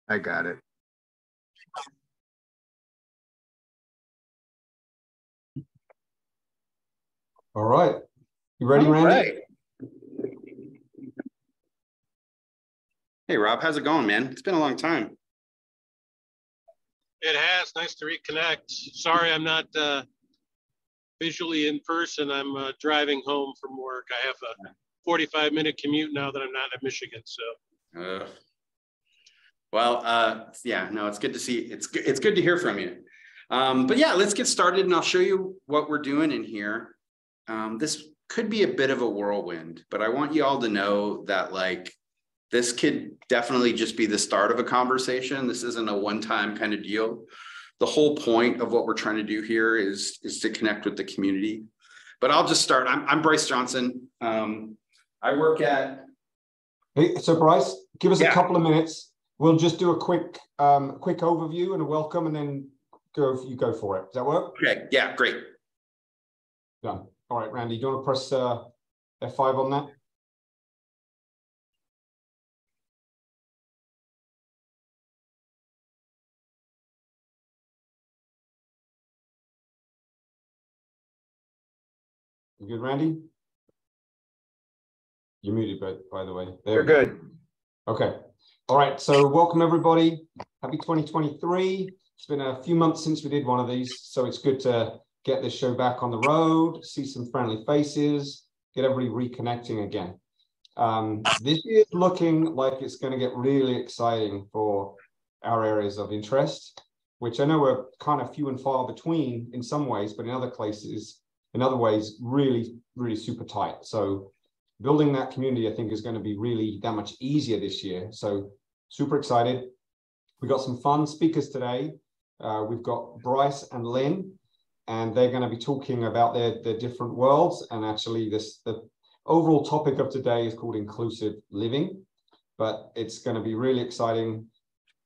I got it. All right. You ready, Randy? Right. Hey, Rob, how's it going, man? It's been a long time. It has. Nice to reconnect. Sorry, I'm not visually in person. I'm driving home from work. I have a 45-minute commute now that I'm not in Michigan. So. Yeah, no, it's good to see. It's good to hear from you. But yeah, let's get started, and I'll show you what we're doing in here. This could be a bit of a whirlwind, but I want you all to know that like this could definitely just be the start of a conversation. This isn't a one-time kind of deal. The whole point of what we're trying to do here is to connect with the community. But I'll just start. I'm Bryce Johnson. I work at. Hey, so Bryce, give us a couple of minutes. We'll just do a quick overview and a welcome, and then you go for it. Does that work? Okay. Yeah. Great. Done. All right, Randy. Do you want to press F5 on that? You good, Randy? You're muted, by the way. You're good. Okay. All right. So welcome, everybody. Happy 2023. It's been a few months since we did one of these, so it's good to get this show back on the road, see some friendly faces, get everybody reconnecting again. This is looking like it's going to get really exciting for our areas of interest, which I know are kind of few and far between in some ways, but in other ways, really, really super tight. So building that community, I think, is going to be really that much easier this year. So super excited. We've got some fun speakers today. We've got Bryce and Lynne, and they're going to be talking about their different worlds. And actually, the overall topic of today is called inclusive living, but it's going to be really exciting.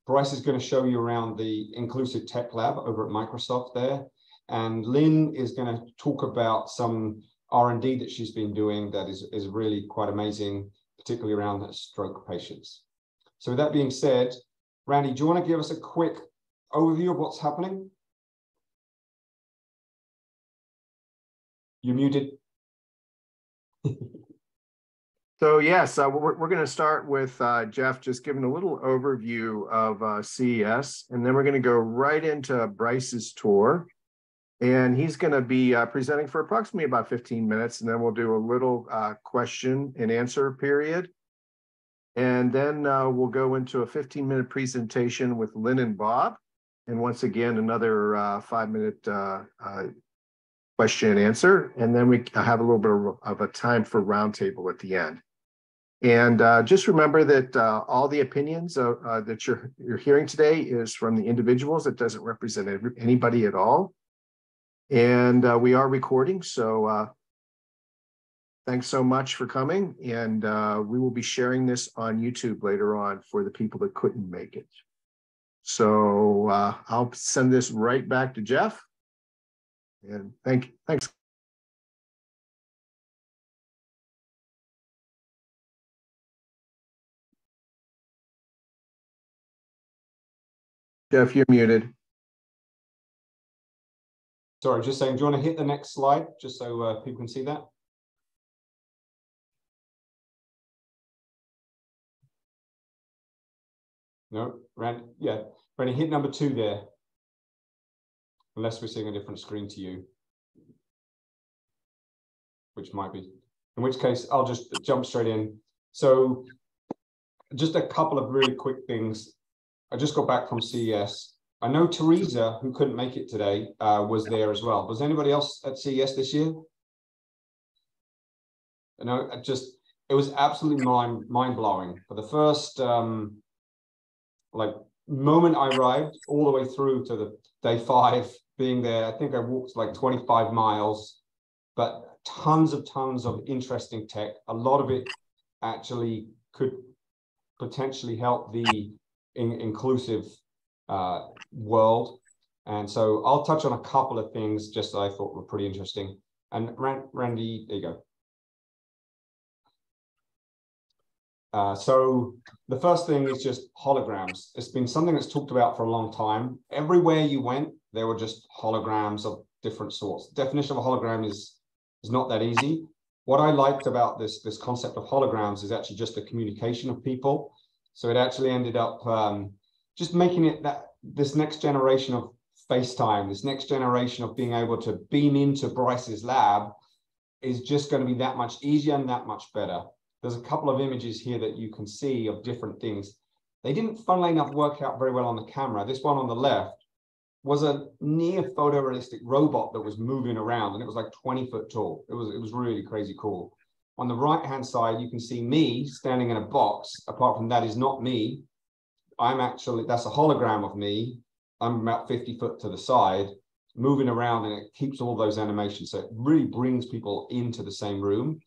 Bryce is going to show you around the inclusive tech lab over at Microsoft there. And Lynne is going to talk about some R&D that she's been doing that is really quite amazing, particularly around stroke patients. So with that being said, Randy, do you want to give us a quick overview of what's happening? You're muted. So yes, we're going to start with Jeff just giving a little overview of CES, and then we're going to go right into Bryce's tour. And he's going to be presenting for approximately about 15 minutes, and then we'll do a little question and answer period. And then we'll go into a 15-minute presentation with Lynne and Bob. And once again, another 5-minute question and answer. And then we have a little bit of a time for roundtable at the end. And just remember that all the opinions that you're hearing today is from the individuals. It doesn't represent anybody at all. And we are recording, so thanks so much for coming. And we will be sharing this on YouTube later on for the people that couldn't make it. So I'll send this right back to Jeff. And thanks. Jeff, you're muted. Sorry, just saying, do you want to hit the next slide just so people can see that? No, Randy, yeah. Randy, hit number 2 there. Unless we're seeing a different screen to you. Which might be. In which case, I'll just jump straight in. So just a couple of really quick things. I just got back from CES. I know Teresa, who couldn't make it today, was there as well. Was anybody else at CES this year? No, it was absolutely mind-blowing. For the first moment I arrived, all the way through to the day 5 being there, I think I walked like 25 miles, but tons of interesting tech. A lot of it actually could potentially help the inclusive world. And so I'll touch on a couple of things just that I thought were pretty interesting. And Randy, there you go. So the first thing is just holograms. It's been something that's talked about for a long time. Everywhere you went, there were just holograms of different sorts. The definition of a hologram is not that easy. What I liked about this concept of holograms is actually just the communication of people. So it actually ended up just making it this next generation of FaceTime, this next generation of being able to beam into Bryce's lab is just going to be that much easier and that much better. There's a couple of images here that you can see of different things. They didn't, funnily enough, work out very well on the camera. This one on the left was a near photorealistic robot that was moving around, and it was like 20 foot tall. It was really crazy cool. On the right-hand side, you can see me standing in a box. Apart from that is not me. That's a hologram of me. I'm about 50 foot to the side, moving around, and it keeps all those animations. So it really brings people into the same room.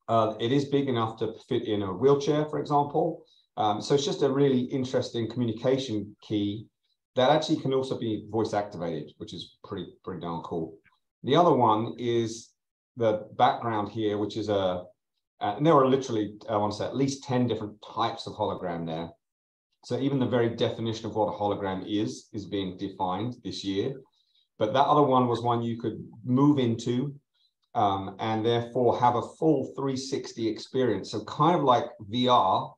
It is big enough to fit in a wheelchair, for example. So it's just a really interesting communication key that actually can also be voice activated, which is pretty darn cool. The other one is the background here, which is and there are literally, I want to say, at least 10 different types of hologram there. So even the very definition of what a hologram is being defined this year. But that other one was one you could move into and therefore have a full 360 experience. So kind of like VR,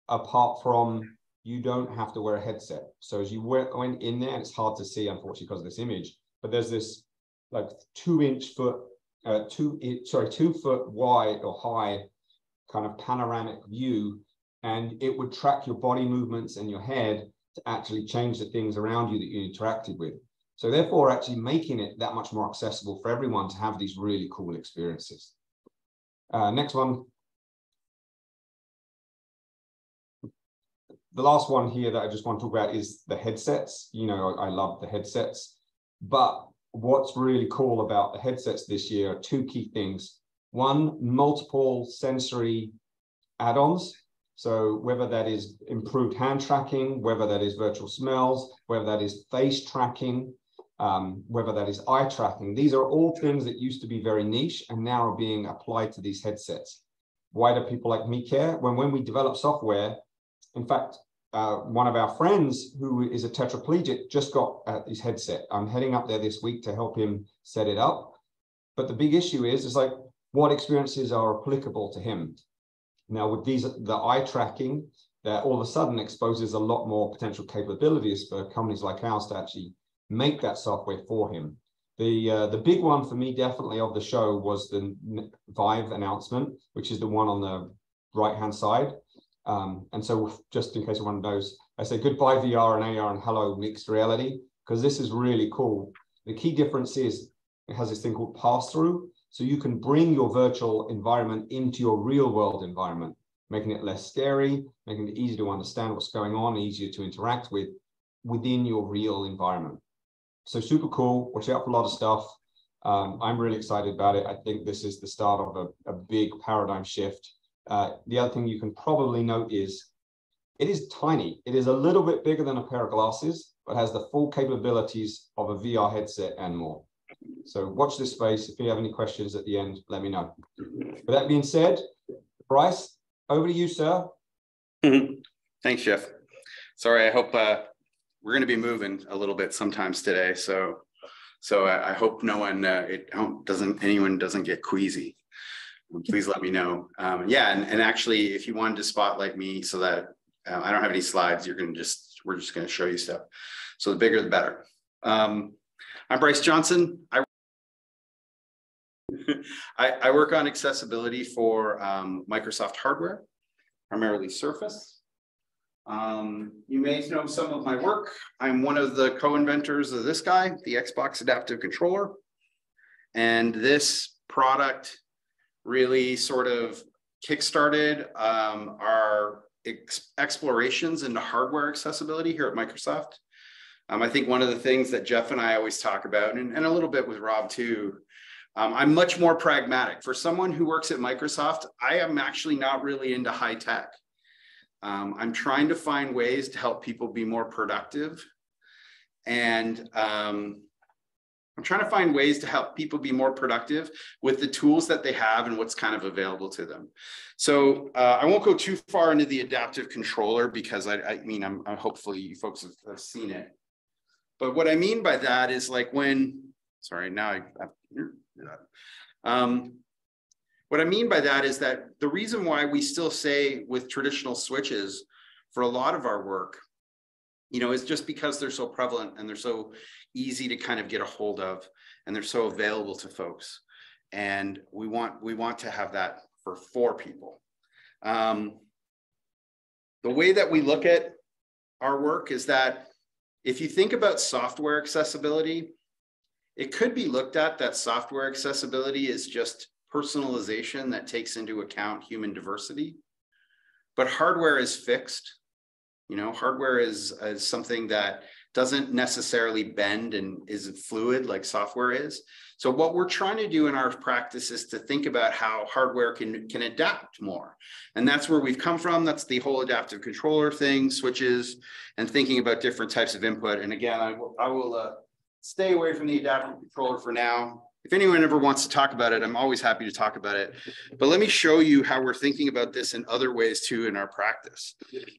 apart from you don't have to wear a headset. So as you went in there, and it's hard to see, unfortunately, because of this image, but there's this like 2 foot wide or high kind of panoramic view, and it would track your body movements and your head to actually change the things around you that you interacted with. So therefore, actually making it that much more accessible for everyone to have these really cool experiences. Next one. The last one here that I just want to talk about is the headsets. You know, I love the headsets, but what's really cool about the headsets this year are two key things. One, multiple sensory add-ons. So whether that is improved hand tracking, whether that is virtual smells, whether that is face tracking, whether that is eye tracking, these are all things that used to be very niche and now are being applied to these headsets. Why do people like me care? When we develop software, in fact, one of our friends who is a tetraplegic just got his headset. I'm heading up there this week to help him set it up. But the big issue is like, what experiences are applicable to him? Now with the eye tracking, that all of a sudden exposes a lot more potential capabilities for companies like ours to actually make that software for him. The big one for me definitely of the show was the Vive announcement, which is the one on the right-hand side. And so just in case anyone knows, I say goodbye VR and AR and hello mixed reality, because this is really cool. The key difference is it has this thing called pass-through. So you can bring your virtual environment into your real world environment, making it less scary, making it easier to understand what's going on, easier to interact with within your real environment. So super cool. Watch out for a lot of stuff. I'm really excited about it. I think this is the start of a big paradigm shift. The other thing you can probably note is it is tiny. It is a little bit bigger than a pair of glasses, but has the full capabilities of a VR headset and more. So watch this space. If you have any questions at the end, let me know. With that being said, Bryce, over to you, sir. Thanks, Jeff. Sorry, I hope we're going to be moving a little bit sometimes today. So I hope no one, anyone doesn't get queasy. Please let me know. Yeah, and actually, if you wanted to spotlight me so that I don't have any slides, we're just going to show you stuff. So the bigger, the better. I'm Bryce Johnson. I work on accessibility for Microsoft hardware, primarily Surface. You may know some of my work. I'm one of the co-inventors of this guy, the Xbox Adaptive Controller. And this product really sort of kickstarted our explorations into hardware accessibility here at Microsoft. I think one of the things that Jeff and I always talk about, and a little bit with Rob too, I'm much more pragmatic. For someone who works at Microsoft, I am actually not really into high tech. I'm trying to find ways to help people be more productive. And I'm trying to find ways to help people be more productive with the tools that they have and what's kind of available to them. So I won't go too far into the adaptive controller because I'm hopefully you folks have seen it. But what I mean by that is like when, sorry, now what I mean by that is that the reason why we still say with traditional switches for a lot of our work, is just because they're so prevalent and they're so easy to kind of get a hold of, and they're so available to folks. And we want to have that for people. The way that we look at our work is that if you think about software accessibility, it could be looked at that software accessibility is just personalization that takes into account human diversity, but hardware is fixed. Hardware is something that doesn't necessarily bend and is fluid like software is. So what we're trying to do in our practice is to think about how hardware can adapt more. And that's where we've come from. That's the whole adaptive controller thing, switches, and thinking about different types of input. And again, I will stay away from the adaptive controller for now. If anyone ever wants to talk about it, I'm always happy to talk about it. But let me show you how we're thinking about this in other ways too in our practice.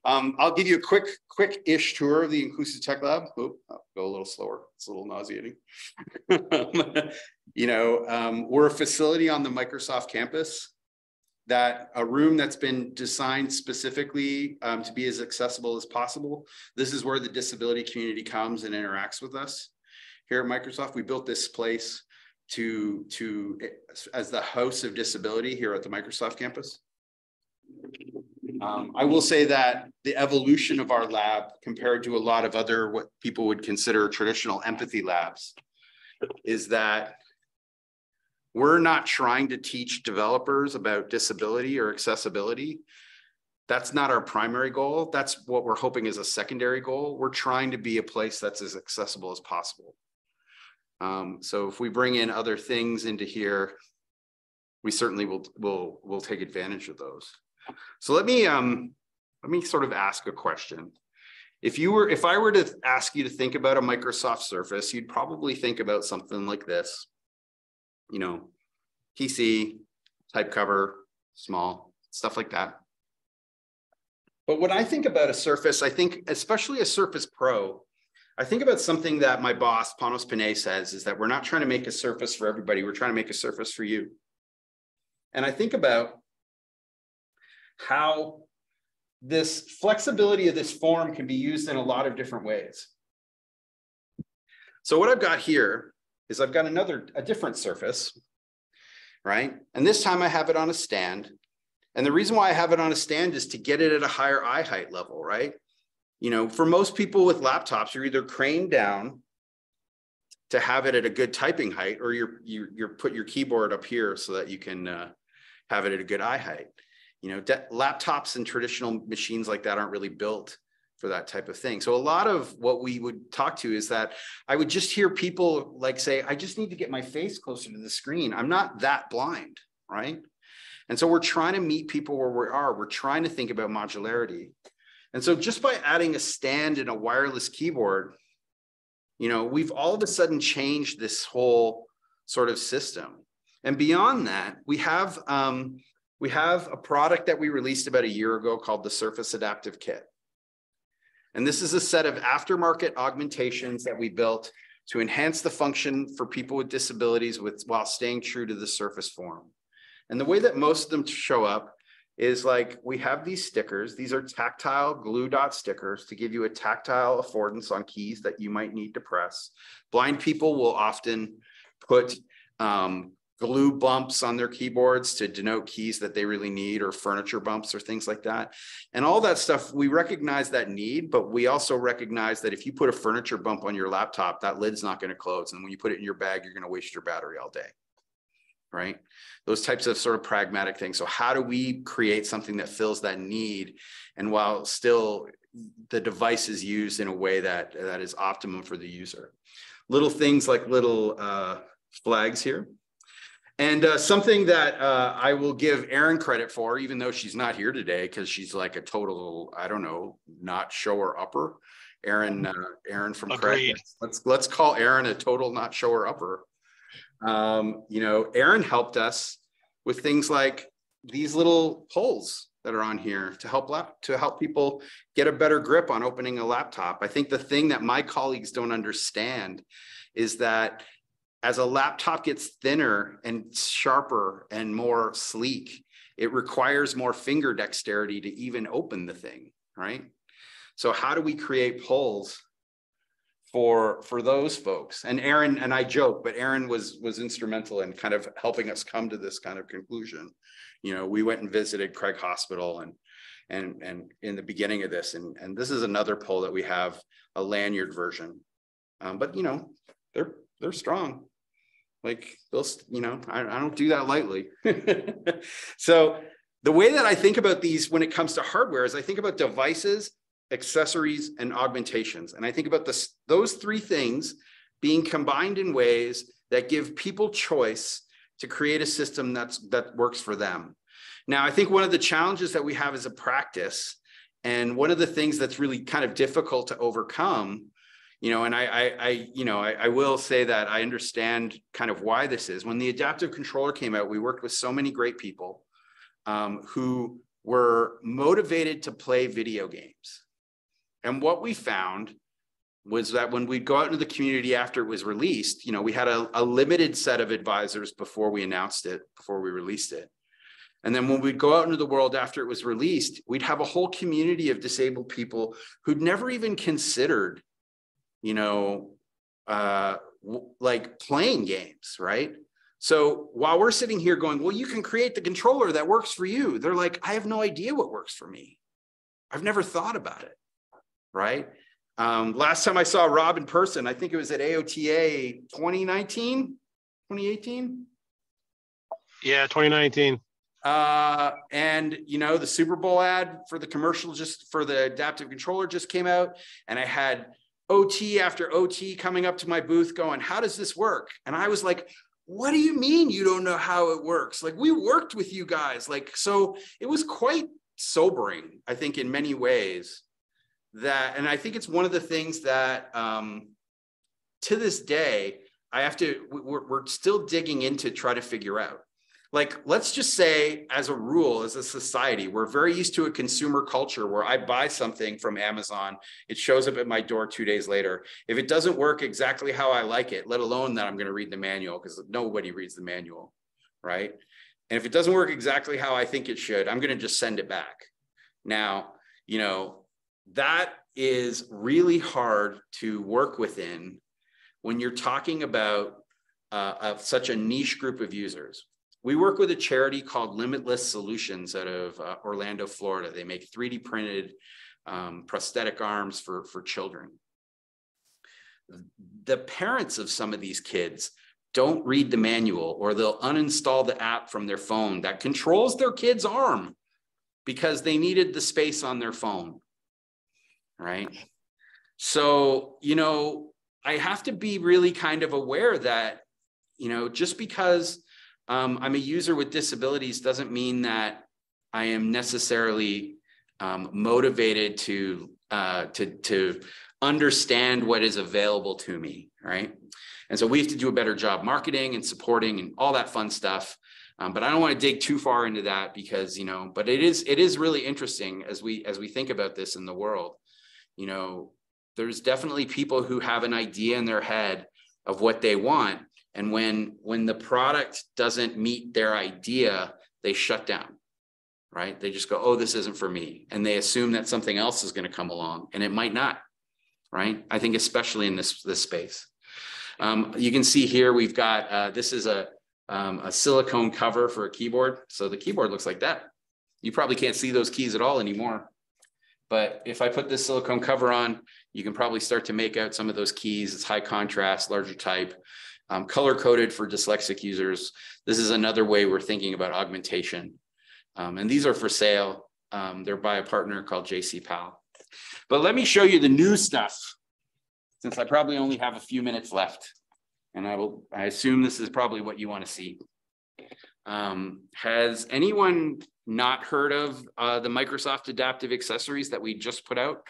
I'll give you a quick-ish tour of the Inclusive Tech Lab. Oop, I'll go a little slower. It's a little nauseating. We're a facility on the Microsoft campus, a room that's been designed specifically to be as accessible as possible. This is where the disability community comes and interacts with us. Here at Microsoft, we built this place as the house of disability here at the Microsoft campus. I will say that the evolution of our lab compared to a lot of other what people would consider traditional empathy labs is that we're not trying to teach developers about disability or accessibility. That's not our primary goal. That's what we're hoping is a secondary goal. We're trying to be a place that's as accessible as possible. So if we bring in other things into here, we certainly will take advantage of those. So let me sort of ask a question. If I were to ask you to think about a Microsoft Surface, you'd probably think about something like this, PC, type cover, small, stuff like that. But when I think about a Surface, I think especially a Surface Pro, I think about something that my boss, Panos Panay, says is that we're not trying to make a Surface for everybody. We're trying to make a Surface for you. And I think about how this flexibility of this form can be used in a lot of different ways. So what I've got here is I've got a different Surface, right? And this time I have it on a stand. And the reason why I have it on a stand is to get it at a higher eye height level, right? For most people with laptops, you're either craned down to have it at a good typing height, or you're put your keyboard up here so that you can have it at a good eye height. Laptops and traditional machines like that aren't really built for that type of thing. So a lot of what we would talk to is that I would just hear people like say, I just need to get my face closer to the screen. I'm not that blind, right? And so we're trying to meet people where we are. We're trying to think about modularity. And so just by adding a stand and a wireless keyboard, we've all of a sudden changed this whole sort of system. And beyond that, we have a product that we released about a year ago called the Surface Adaptive Kit. And this is a set of aftermarket augmentations that we built to enhance the function for people with disabilities while staying true to the Surface form. And the way that most of them show up is like we have these stickers. These are tactile glue dot stickers to give you a tactile affordance on keys that you might need to press. Blind people will often put glue bumps on their keyboards to denote keys that they really need, or furniture bumps or things like that. And all that stuff, we recognize that need, but we also recognize that if you put a furniture bump on your laptop, that lid's not going to close. And when you put it in your bag, you're going to waste your battery all day. Right? Those types of sort of pragmatic things. So how do we create something that fills that need, and while still the device is used in a way that is optimum for the user? Little things like little flags here. And something that I will give Erin credit for, even though she's not here today, because she's like a total, I don't know, not shower upper. Aaron from Agreed. Craig. Let's call Aaron a total not shower upper. You know, Aaron helped us with things like these little poles that are on here to help people get a better grip on opening a laptop. I think the thing that my colleagues don't understand is that as a laptop gets thinner and sharper and more sleek, it requires more finger dexterity to even open the thing, right? So how do we create poles for those folks? And Aaron, and I joke, but Aaron was instrumental in kind of helping us come to this kind of conclusion. You know, we went and visited Craig Hospital and in the beginning of this, and this is another pole that we have, a lanyard version. But you know, they're strong. Like those, you know, I don't do that lightly. So the way that I think about these when it comes to hardware is I think about devices, accessories, and augmentations. And I think about those three things being combined in ways that give people choice to create a system that works for them. Now, I think one of the challenges that we have as a practice, and one of the things that's really kind of difficult to overcome, you know, and I will say that I understand kind of why this is. When the adaptive controller came out, we worked with so many great people who were motivated to play video games. And what we found was that when we'd go out into the community after it was released, you know, we had a limited set of advisors before we announced it, before we released it. And then when we'd go out into the world after it was released, we'd have a whole community of disabled people who'd never even considered, you know, like playing games, right? So while we're sitting here going, well, you can create the controller that works for you, they're like, I have no idea what works for me. I've never thought about it, right? Last time I saw Rob in person, I think it was at AOTA 2019, 2018? Yeah, 2019. And you know, the Super Bowl ad for the commercial just for the adaptive controller just came out, and I had OT after OT coming up to my booth going, how does this work? And I was like, what do you mean you don't know how it works? Like, we worked with you guys. Like, so it was quite sobering, I think, in many ways. That, and I think it's one of the things that to this day, we're still digging into try to figure out. Like, let's just say as a rule, as a society, we're very used to a consumer culture where I buy something from Amazon, it shows up at my door 2 days later. If it doesn't work exactly how I like it, let alone that I'm going to read the manual, because nobody reads the manual, right? And if it doesn't work exactly how I think it should, I'm going to just send it back. Now, you know, that is really hard to work within when you're talking about such a niche group of users. We work with a charity called Limitless Solutions out of Orlando, Florida. They make 3D printed prosthetic arms for children. The parents of some of these kids don't read the manual, or they'll uninstall the app from their phone that controls their kid's arm because they needed the space on their phone, right? So, you know, I have to be really kind of aware that, you know, just because I'm a user with disabilities doesn't mean that I am necessarily motivated to understand what is available to me, right? And so we have to do a better job marketing and supporting and all that fun stuff. But I don't want to dig too far into that because, you know, but it is really interesting as we think about this in the world. You know, there's definitely people who have an idea in their head of what they want. And when the product doesn't meet their idea, they shut down, right? They just go, oh, this isn't for me. And they assume that something else is going to come along, and it might not, right? I think especially in this space. You can see here, we've got, this is a silicone cover for a keyboard. So the keyboard looks like that. You probably can't see those keys at all anymore. But if I put this silicone cover on, you can probably start to make out some of those keys. It's high contrast, larger type. Color coded for dyslexic users. This is another way we're thinking about augmentation. And these are for sale. They're by a partner called JC Powell. But let me show you the new stuff, since I probably only have a few minutes left. And I assume this is probably what you want to see. Has anyone not heard of the Microsoft Adaptive Accessories that we just put out?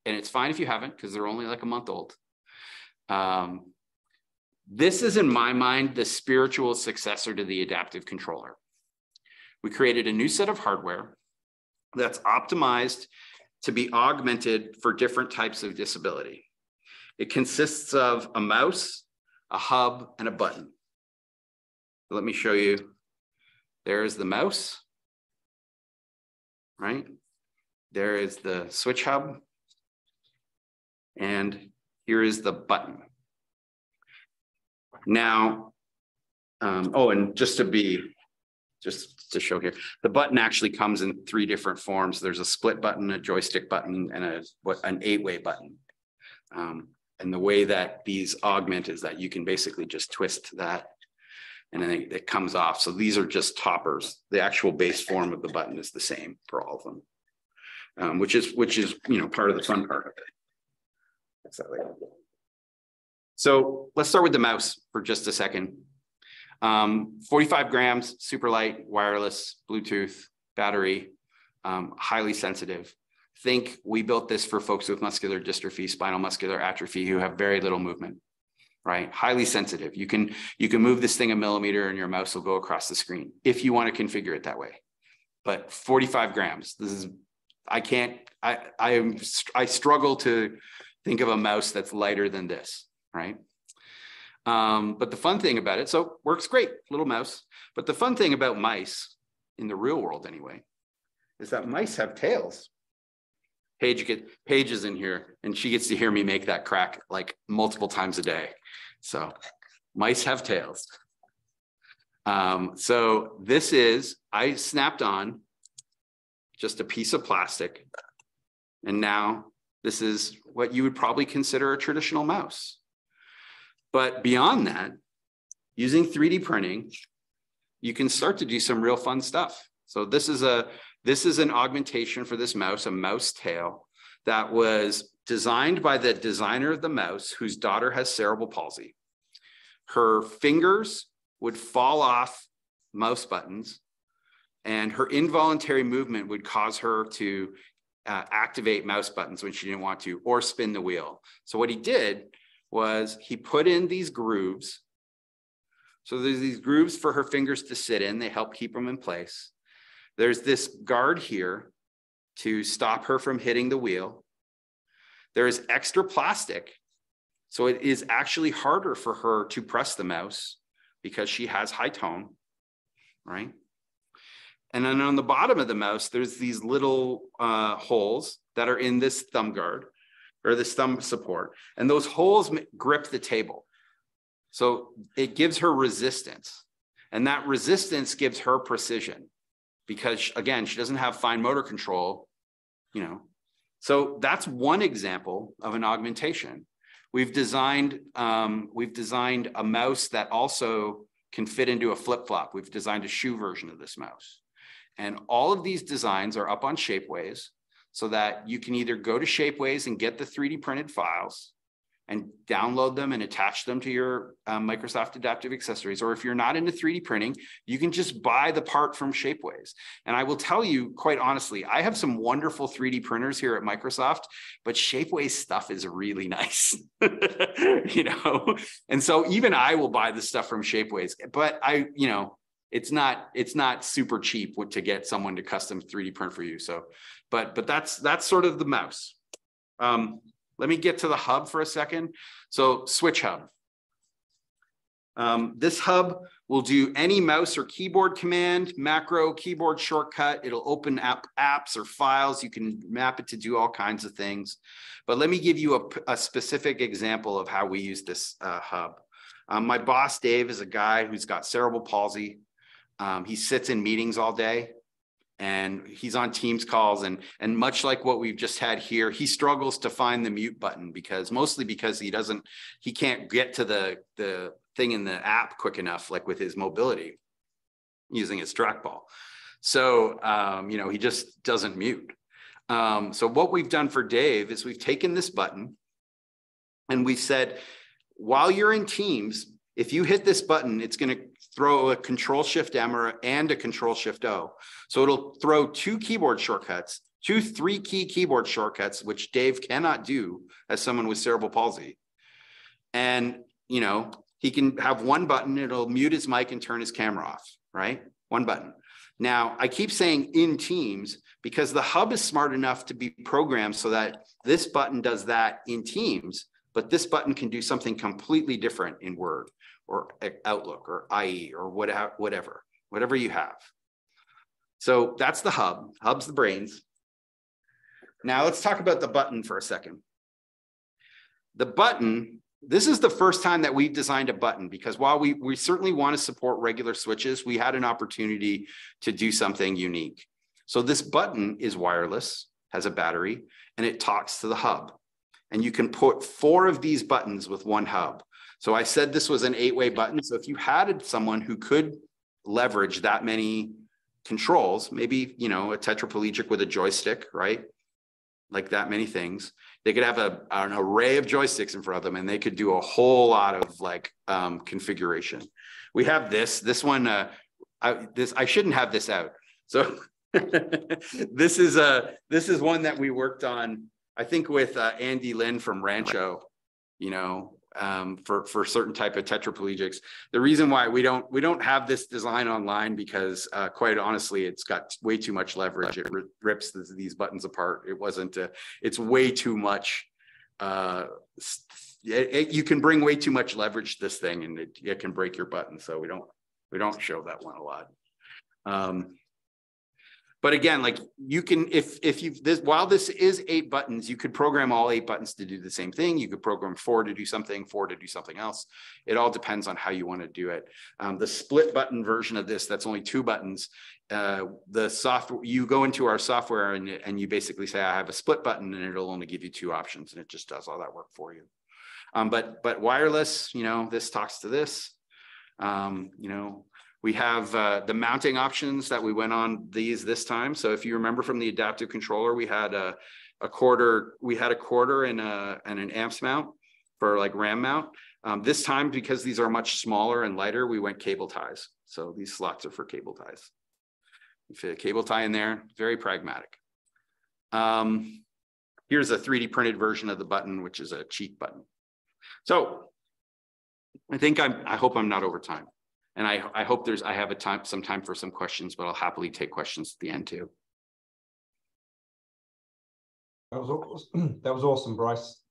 and it's fine if you haven't, because they're only like a month old. This is, in my mind, the spiritual successor to the adaptive controller. We created a new set of hardware that's optimized to be augmented for different types of disability. It consists of a mouse, a hub, and a button. Let me show you. There's the mouse, right? There is the switch hub, and here is the button. Now, oh, and just to show here, the button actually comes in 3 different forms. There's a split button, a joystick button, and an 8-way button. And the way that these augment is that you can basically just twist that, and then it comes off. So these are just toppers. The actual base form of the button is the same for all of them, which is part of the fun part of it. That's that way. So let's start with the mouse for just a second. 45 grams, super light, wireless, Bluetooth, battery, highly sensitive. Think we built this for folks with muscular dystrophy, spinal muscular atrophy, who have very little movement, right? Highly sensitive. You can move this thing a millimeter and your mouse will go across the screen if you want to configure it that way. But 45 grams, this is, I struggle to think of a mouse that's lighter than this, right? But the fun thing about it, so works great, little mouse. But the fun thing about mice, in the real world anyway, is that mice have tails. Paige is in here, and she gets to hear me make that crack like multiple times a day. So mice have tails. So this is, I snapped on just a piece of plastic, and now this is what you would probably consider a traditional mouse. But beyond that, using 3D printing, you can start to do some real fun stuff. So this is an augmentation for this mouse, a mouse tail, that was designed by the designer of the mouse, whose daughter has cerebral palsy. Her fingers would fall off mouse buttons, and her involuntary movement would cause her to activate mouse buttons when she didn't want to, or spin the wheel. So what he did was he put in these grooves. So there's these grooves for her fingers to sit in. They help keep them in place. There's this guard here to stop her from hitting the wheel. There is extra plastic. So it is actually harder for her to press the mouse because she has high tone, right? And then on the bottom of the mouse, there's these little holes that are in this thumb guard, or this thumb support. And those holes grip the table. So it gives her resistance. And that resistance gives her precision, because again, she doesn't have fine motor control, So that's one example of an augmentation. We've designed a mouse that also can fit into a flip-flop. We've designed a shoe version of this mouse. And all of these designs are up on Shapeways, so that you can either go to Shapeways and get the 3D printed files and download them and attach them to your Microsoft Adaptive Accessories. Or if you're not into 3D printing, you can just buy the part from Shapeways. And I will tell you, quite honestly, I have some wonderful 3D printers here at Microsoft, but Shapeways stuff is really nice, And so even I will buy the stuff from Shapeways, but it's not super cheap to get someone to custom 3D print for you. So, but that's sort of the mouse. Let me get to the hub for a second. So switch hub. This hub will do any mouse or keyboard command, macro, keyboard shortcut. It'll open apps or files. You can map it to do all kinds of things. But let me give you a specific example of how we use this hub. My boss, Dave, is a guy who's got cerebral palsy. He sits in meetings all day, and he's on Teams calls, and much like what we've just had here, he struggles to find the mute button because he can't get to the thing in the app quick enough, like with his mobility using his trackball. So, he just doesn't mute. So what we've done for Dave is we've taken this button and we said, while you're in Teams, if you hit this button, it's going to throw a Control-Shift-M and a Control-Shift-O. So it'll throw 2 keyboard shortcuts 3 key keyboard shortcuts, which Dave cannot do as someone with cerebral palsy. And, you know, he can have one button, it'll mute his mic and turn his camera off, right? One button. Now, I keep saying in Teams because the hub is smart enough to be programmed so that this button does that in Teams, but this button can do something completely different in Word or Outlook or IE or whatever you have. So that's the hub. Hub's the brains. Now let's talk about the button for a second. The button, this is the first time that we've designed a button because while we certainly want to support regular switches, we had an opportunity to do something unique. So this button is wireless, has a battery, and it talks to the hub. And you can put 4 of these buttons with one hub. So I said this was an 8-way button. So if you had someone who could leverage that many controls, maybe, you know, a tetraplegic with a joystick, right? Like that many things, they could have an array of joysticks in front of them and they could do a whole lot of like configuration. We have this one, I shouldn't have this out. So this is one that we worked on, I think with Andy Lynn from Rancho, you know, for certain type of tetraplegics. The reason why we don't have this design online because quite honestly, it's got way too much leverage. It rips these buttons apart. It wasn't. It's way too much. You can bring way too much leverage to this thing, and it can break your button. So we don't show that one a lot. But again, like you can, while this is 8 buttons, you could program all 8 buttons to do the same thing. You could program 4 to do something, 4 to do something else. It all depends on how you want to do it. The split button version of this, that's only 2 buttons. The software, you go into our software and you basically say, I have a split button, and it'll only give you 2 options, and it just does all that work for you. But wireless, you know, this talks to this, you know. We have the mounting options that we went on this time. So if you remember from the adaptive controller, we had a quarter and an amps mount for like RAM mount. This time, because these are much smaller and lighter, we went cable ties. So these slots are for cable ties. You fit a cable tie in there, very pragmatic. Here's a 3D printed version of the button, which is a cheek button. So I hope I'm not over time. And I hope I have some time for some questions, but I'll happily take questions at the end too. That was awesome, Bryce.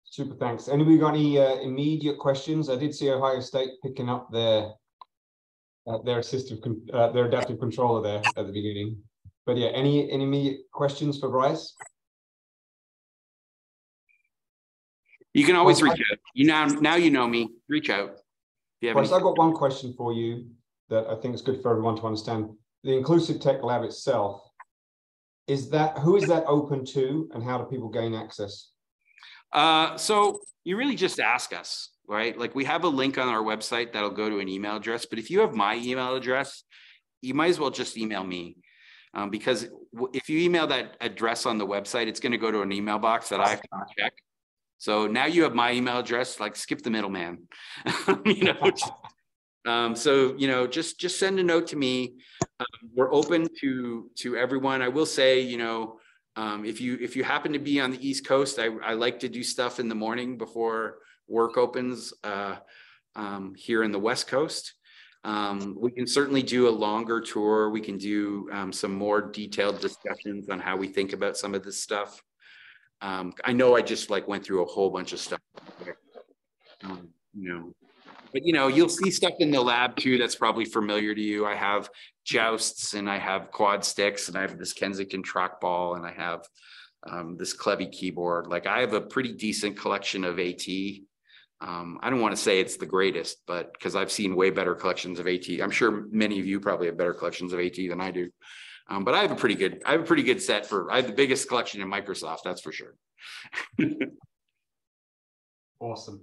Super thanks. Anybody got any immediate questions? I did see Ohio State picking up their adaptive controller there at the beginning. But yeah, any immediate questions for Bryce? You can always reach out. Now you know me. Reach out. Bryce, I've got one question for you that I think is good for everyone to understand. The Inclusive Tech Lab itself, who is that open to, and how do people gain access? So you really just ask us, right? Like we have a link on our website that'll go to an email address, but if you have my email address, you might as well just email me. Because if you email that address on the website, it's going to go to an email box that I have to check. So now you have my email address, like skip the middleman, you know. So, you know, just send a note to me. We're open to everyone. I will say, you know, if you happen to be on the East Coast, I like to do stuff in the morning before work opens here in the West Coast. We can certainly do a longer tour. We can do some more detailed discussions on how we think about some of this stuff. I know I just like went through a whole bunch of stuff, you know, but you know, you'll see stuff in the lab too that's probably familiar to you. I have jousts, and I have quad sticks, and I have this Kensington trackball, and I have this Clevy keyboard. Like I have a pretty decent collection of AT. I don't want to say it's the greatest, but because I've seen way better collections of AT. I'm sure many of you probably have better collections of AT than I do. But I have a pretty good set I have the biggest collection in Microsoft, that's for sure. Awesome.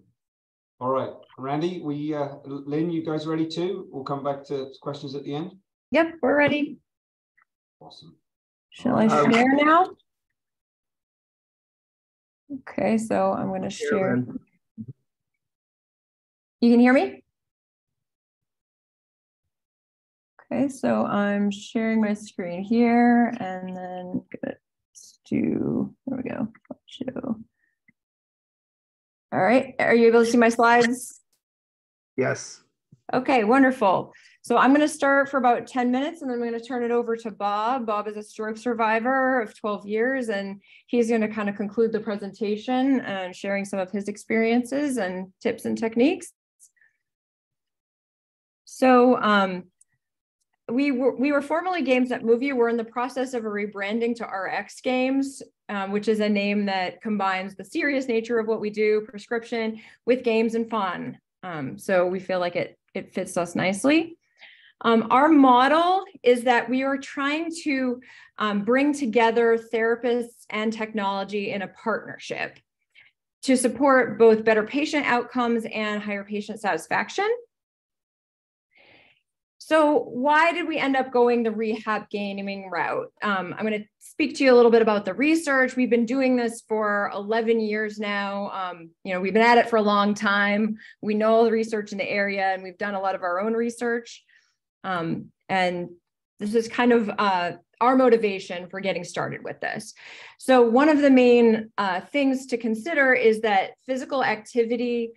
All right, Randy, Lynn, you guys ready too? We'll come back to questions at the end. Yep, we're ready. Awesome. Shall I share now? Okay, so I'm going to share. You can hear me? Okay, so I'm sharing my screen here, and then I'm going to do, there we go. Show. All right, are you able to see my slides? Yes. Okay, wonderful. So I'm going to start for about 10 minutes and then I'm going to turn it over to Bob. Bob is a stroke survivor of 12 years and he's going to kind of conclude the presentation and sharing some of his experiences and tips and techniques. So we were formerly GamesThatMoveYou. We're in the process of a rebranding to RX Games, which is a name that combines the serious nature of what we do, prescription, with games and fun. So we feel like it fits us nicely. Our model is that we are trying to bring together therapists and technology in a partnership to support both better patient outcomes and higher patient satisfaction. So why did we end up going the rehab gaming route? I'm going to speak to you a little bit about the research. We've been doing this for 11 years now. We've been at it for a long time. We know all the research in the area and we've done a lot of our own research. And this is kind of our motivation for getting started with this. So one of the main things to consider is that physical activity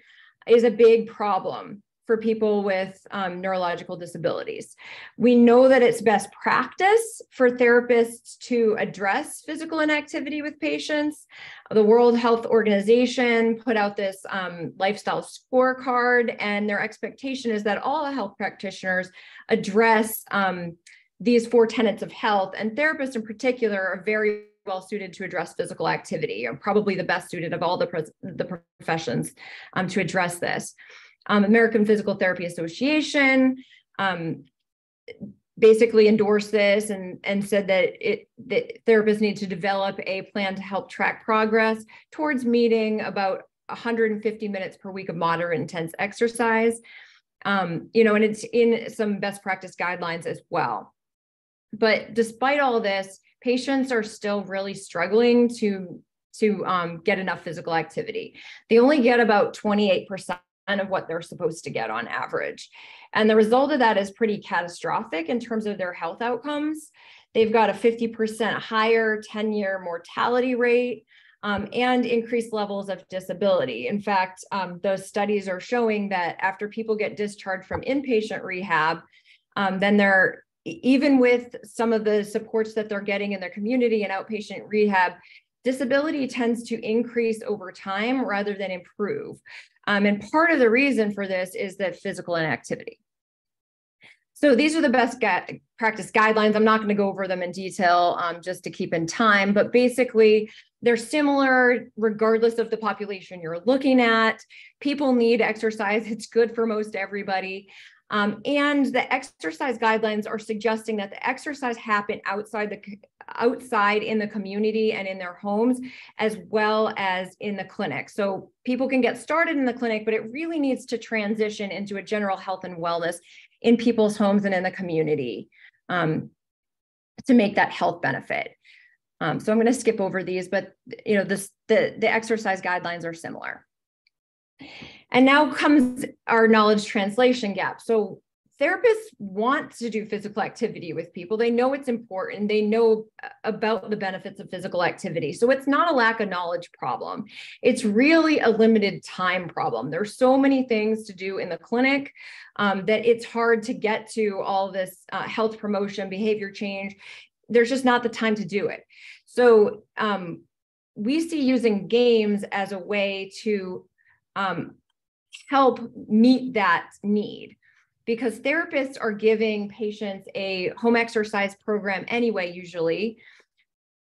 is a big problem for people with neurological disabilities. We know that it's best practice for therapists to address physical inactivity with patients. The World Health Organization put out this lifestyle scorecard, and their expectation is that all health practitioners address these 4 tenets of health, and therapists in particular are very well suited to address physical activity, or probably the best suited of all the professions to address this. American Physical Therapy Association basically endorsed this and said that therapists need to develop a plan to help track progress towards meeting about 150 minutes per week of moderate intense exercise. And it's in some best practice guidelines as well. But despite all this, patients are still really struggling to get enough physical activity. They only get about 28% of what they're supposed to get on average. And the result of that is pretty catastrophic in terms of their health outcomes. They've got a 50% higher 10-year mortality rate and increased levels of disability. In fact, those studies are showing that after people get discharged from inpatient rehab, then they're, even with some of the supports that they're getting in their community and outpatient rehab, disability tends to increase over time rather than improve. And part of the reason for this is that physical inactivity. So these are the best practice guidelines. I'm not going to go over them in detail just to keep in time, but basically they're similar regardless of the population you're looking at. People need exercise. It's good for most everybody. And the exercise guidelines are suggesting that the exercise happen outside in the community and in their homes, as well as in the clinic. So people can get started in the clinic, but it really needs to transition into a general health and wellness in people's homes and in the community to make that health benefit. So I'm going to skip over these, but the exercise guidelines are similar. And now comes our knowledge translation gap. So therapists want to do physical activity with people. They know it's important. They know about the benefits of physical activity. So it's not a lack of knowledge problem. It's really a limited time problem. There's so many things to do in the clinic that it's hard to get to all this health promotion, behavior change. There's just not the time to do it. So we see using games as a way to help meet that need, because therapists are giving patients a home exercise program anyway, usually.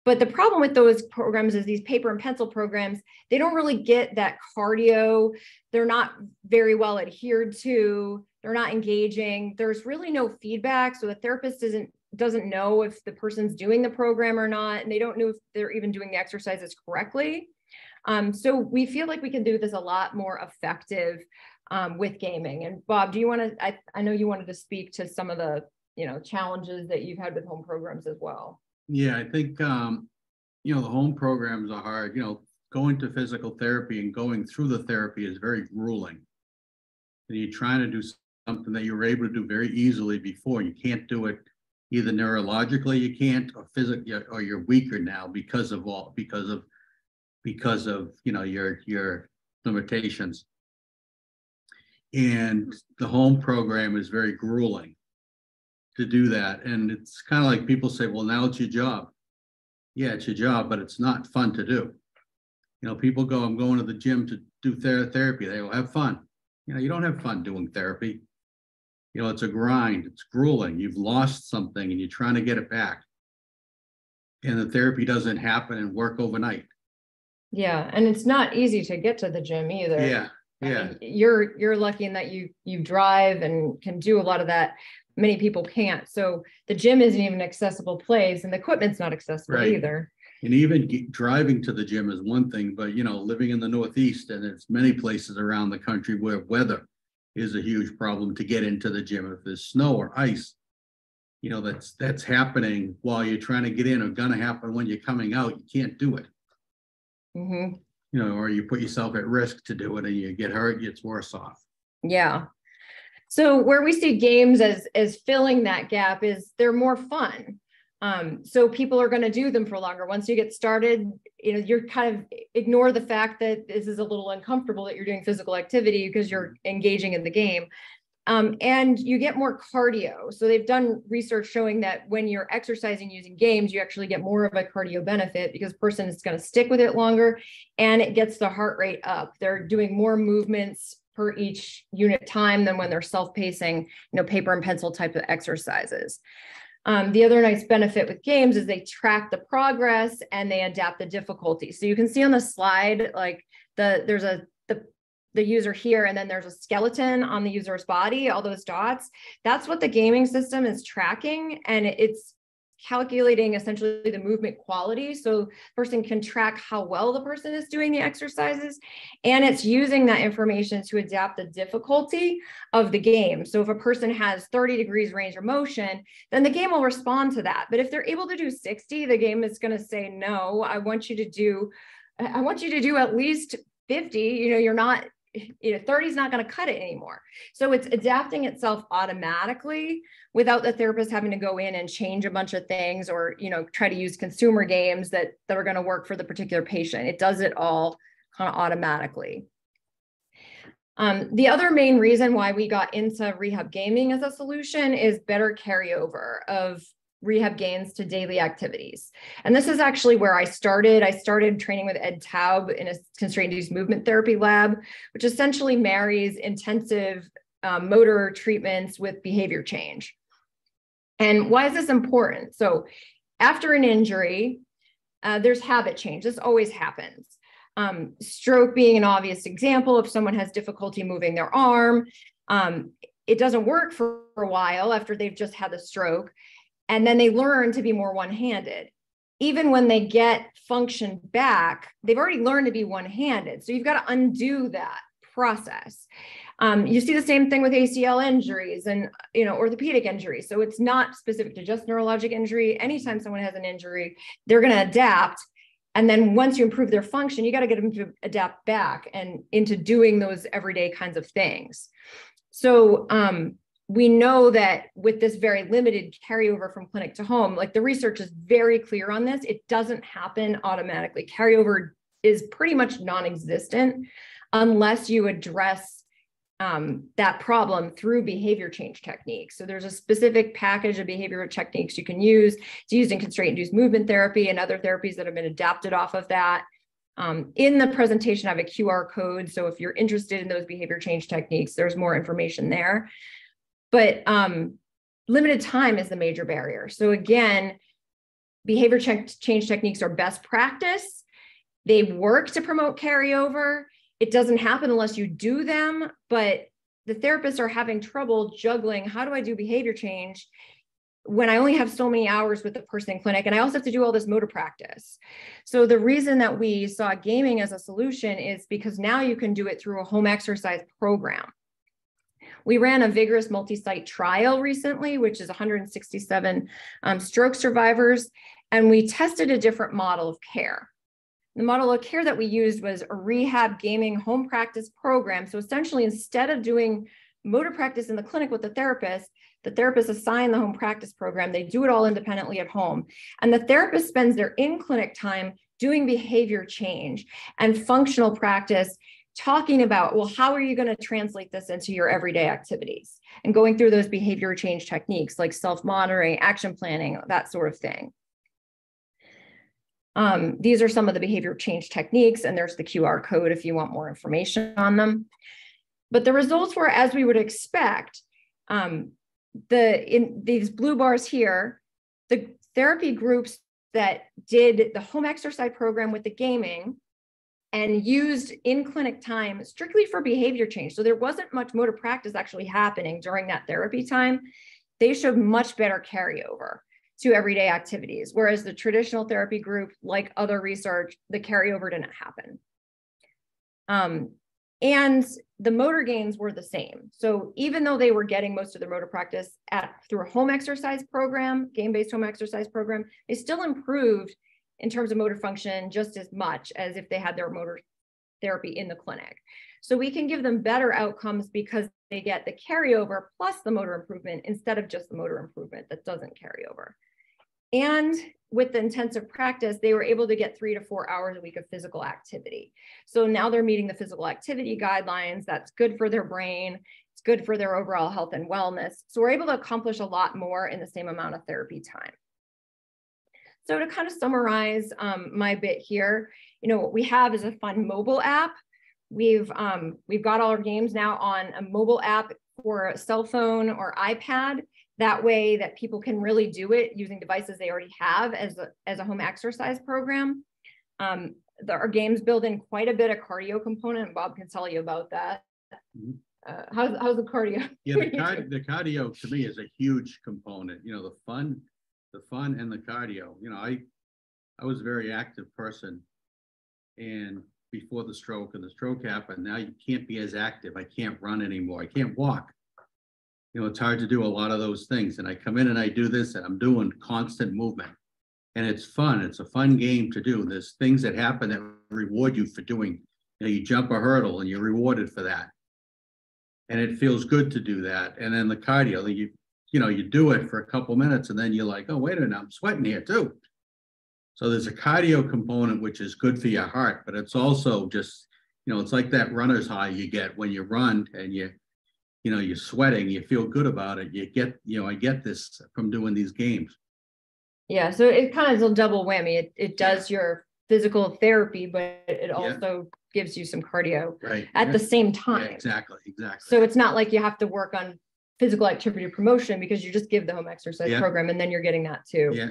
But the problem with those programs is these paper and pencil programs, they don't really get that cardio. They're not very well adhered to. They're not engaging. There's really no feedback. So the therapist doesn't know if the person's doing the program or not, and they don't know if they're even doing the exercises correctly. So we feel like we can do this a lot more effective with gaming. And Bob, do you want to, I know you wanted to speak to some of the, challenges that you've had with home programs as well. Yeah, I think, the home programs are hard. Going to physical therapy and going through the therapy is very grueling. And you're trying to do something that you were able to do very easily before. You can't do it Either neurologically you can't, or physically, or you're weaker now because of your limitations. And the home program is very grueling to do that. And it's kind of like people say, well, now it's your job. Yeah, it's your job, but it's not fun to do. People go, I'm going to the gym to do therapy. They go, have fun. You don't have fun doing therapy. It's a grind. It's grueling. You've lost something and you're trying to get it back. And the therapy doesn't happen and work overnight. Yeah, and it's not easy to get to the gym either. Yeah. Yeah. I mean, you're lucky in that you drive and can do a lot of that. Many people can't. So the gym isn't even an accessible place, and the equipment's not accessible either. And even driving to the gym is one thing, but living in the Northeast, and there's many places around the country where weather is a huge problem to get into the gym. If there's snow or ice, that's happening while you're trying to get in, or gonna happen when you're coming out. You can't do it. Mm-hmm. Or you put yourself at risk to do it and you get hurt, it's worse off. Yeah. So where we see games as filling that gap is they're more fun. So people are going to do them for longer. Once you get started, you're kind of ignore the fact that this is a little uncomfortable that you're doing physical activity because you're engaging in the game. And you get more cardio. So they've done research showing that when you're exercising using games, you actually get more of a cardio benefit because the person is going to stick with it longer, and it gets the heart rate up. They're doing more movements per each unit time than when they're self-pacing, paper and pencil type of exercises. The other nice benefit with games is they track the progress and they adapt the difficulty. So you can see on the slide, like there's the user here, and then there's a skeleton on the user's body, all those dots. That's what the gaming system is tracking, and it's calculating essentially the movement quality. So the person can track how well the person is doing the exercises, and it's using that information to adapt the difficulty of the game. So if a person has 30 degrees range of motion, then the game will respond to that. But if they're able to do 60, the game is going to say, no, I want you to do at least 50. You're not, 30 is not going to cut it anymore. So it's adapting itself automatically without the therapist having to go in and change a bunch of things or, try to use consumer games that are going to work for the particular patient. It does it all kind of automatically. The other main reason why we got into rehab gaming as a solution is better carryover of rehab gains to daily activities. And this is actually where I started. I started training with Ed Taub in a constraint-induced movement therapy lab, which essentially marries intensive motor treatments with behavior change. And why is this important? So after an injury, there's habit change. This always happens. Stroke being an obvious example. If someone has difficulty moving their arm, it doesn't work for a while after they've just had the stroke. And then they learn to be more one-handed. Even when they get function back, they've already learned to be one-handed. So you've got to undo that process. You see the same thing with ACL injuries and orthopedic injuries. So it's not specific to just neurologic injury. Anytime someone has an injury, they're going to adapt. And then once you improve their function, you got to get them to adapt back and into doing those everyday kinds of things. So we know that with this very limited carryover from clinic to home, like the research is very clear on this, it doesn't happen automatically. Carryover is pretty much non-existent unless you address that problem through behavior change techniques. So there's a specific package of behavioral techniques you can use. It's used in constraint-induced movement therapy and other therapies that have been adapted off of that. In the presentation, I have a QR code. So if you're interested in those behavior change techniques, there's more information there. But limited time is the major barrier. So again, behavior change techniques are best practice. They work to promote carryover. It doesn't happen unless you do them, but the therapists are having trouble juggling, how do I do behavior change when I only have so many hours with the person in clinic, and I also have to do all this motor practice. So the reason that we saw gaming as a solution is because now you can do it through a home exercise program. We ran a vigorous multi-site trial recently, which is 167 stroke survivors, and we tested a different model of care. The model of care that we used was a rehab gaming home practice program. So essentially, instead of doing motor practice in the clinic with the therapist assign the home practice program. They do it all independently at home. And the therapist spends their in-clinic time doing behavior change and functional practice, talking about, well, how are you going to translate this into your everyday activities, and going through those behavior change techniques like self-monitoring, action planning, that sort of thing. These are some of the behavior change techniques, and there's the QR code if you want more information on them. But the results were as we would expect. In these blue bars here, the therapy groups that did the home exercise program with the gaming and used in-clinic time strictly for behavior change, so there wasn't much motor practice actually happening during that therapy time, they showed much better carryover to everyday activities, whereas the traditional therapy group, like other research, the carryover didn't happen. And the motor gains were the same. So even though they were getting most of their motor practice through a home exercise program, game-based home exercise program, they still improved in terms of motor function just as much as if they had their motor therapy in the clinic. So we can give them better outcomes because they get the carryover plus the motor improvement instead of just the motor improvement that doesn't carry over. And with the intensive practice, they were able to get 3 to 4 hours a week of physical activity. So now they're meeting the physical activity guidelines. That's good for their brain. It's good for their overall health and wellness. So we're able to accomplish a lot more in the same amount of therapy time. So to kind of summarize my bit here, what we have is a fun mobile app. We've got all our games now on a mobile app for a cell phone or iPad. That way that people can really do it using devices they already have as a home exercise program. Our games build in quite a bit of cardio component. Bob can tell you about that. How's the cardio? Yeah, the cardio to me is a huge component. The fun and the cardio. I was a very active person, and before the stroke, and the stroke happened, now you can't be as active. I can't run anymore. I can't walk. It's hard to do a lot of those things. And I come in and I do this, and I'm doing constant movement. And it's fun. It's a fun game to do. There's things that happen that reward you for doing. You jump a hurdle and you're rewarded for that. And it feels good to do that. And then the cardio, you do it for a couple minutes, and then you're like, oh, wait a minute, I'm sweating here too. So there's a cardio component, which is good for your heart, but it's also just, it's like that runner's high you get when you run and you're sweating, you feel good about it. I get this from doing these games. Yeah, so it kind of is a double whammy. It does your physical therapy, but it also gives you some cardio at the same time. Yeah, exactly. So it's not like you have to work on physical activity promotion because you just give the home exercise program and then you're getting that too. Yeah.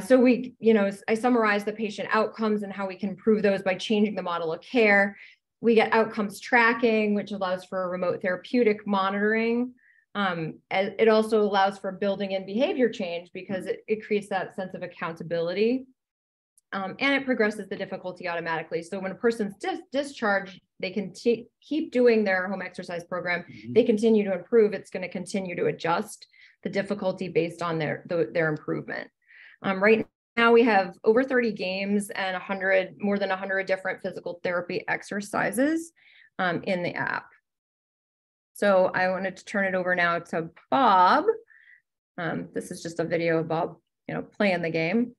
So I summarized the patient outcomes and how we can improve those by changing the model of care. We get outcomes tracking, which allows for remote therapeutic monitoring. It also allows for building in behavior change because it creates that sense of accountability. And it progresses the difficulty automatically. So when a person's discharged, they can keep doing their home exercise program. They continue to improve. It's going to continue to adjust the difficulty based on their improvement. Right now we have over 30 games and more than 100 different physical therapy exercises in the app. So I wanted to turn it over now to Bob. This is just a video of Bob, playing the game.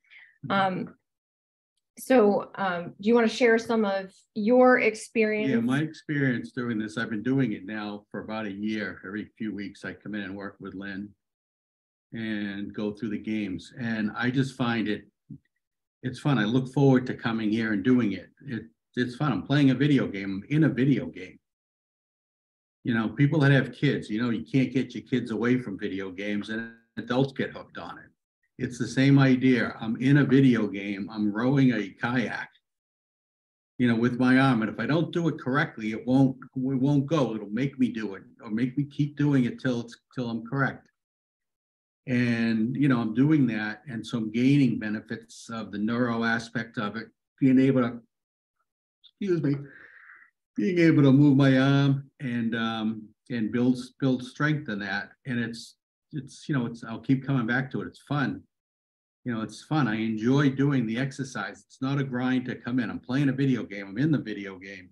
So do you want to share some of your experience? Yeah, my experience doing this, I've been doing it now for about a year. Every few weeks I come in and work with Lynne and go through the games. And I just find it's fun. I look forward to coming here and doing it. It's fun. I'm playing a video game. I'm in a video game. People that have kids, you can't get your kids away from video games, and adults get hooked on it. It's the same idea. I'm in a video game. I'm rowing a kayak, with my arm. And if I don't do it correctly, it won't go. It'll make me do it, or make me keep doing it till I'm correct. And, I'm doing that. And so I'm gaining benefits of the neuro aspect of it, being able to move my arm and build strength in that. And I'll keep coming back to it. It's fun. It's fun. I enjoy doing the exercise. It's not a grind to come in. I'm playing a video game. I'm in the video game.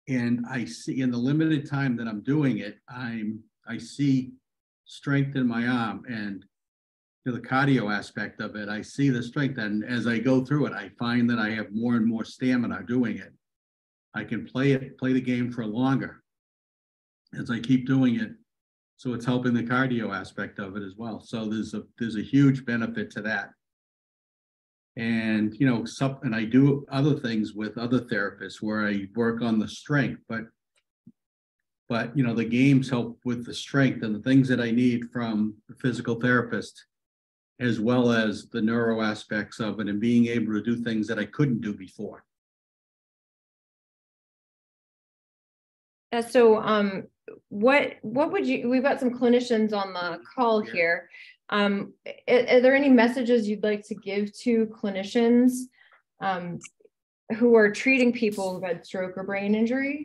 And I see in the limited time that I'm doing it, I see strength in my arm, and the cardio aspect of it, I see the strength. And as I go through it, I find that I have more and more stamina doing it. I can play the game for longer as I keep doing it. So it's helping the cardio aspect of it as well. So there's a huge benefit to that. And, and I do other things with other therapists where I work on the strength, but the games help with the strength and the things that I need from the physical therapist, as well as the neuro aspects of it and being able to do things that I couldn't do before. So what would you, we've got some clinicians on the call here. Are there any messages you'd like to give to clinicians who are treating people who've had stroke or brain injury?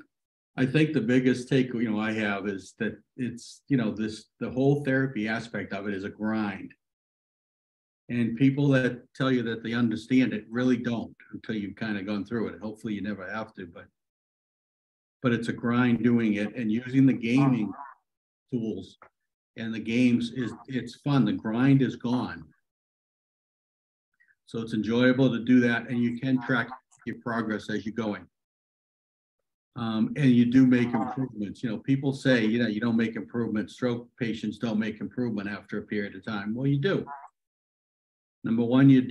I think the biggest take, I have is that it's, the whole therapy aspect of it is a grind. And people that tell you that they understand it really don't until you've kind of gone through it. Hopefully you never have to, but it's a grind doing it, and using the gaming tools and the games it's fun. The grind is gone. So it's enjoyable to do that, and you can track your progress as you're going. And you do make improvements. People say, you don't make improvements. Stroke patients don't make improvement after a period of time. Well, you do. Number one, you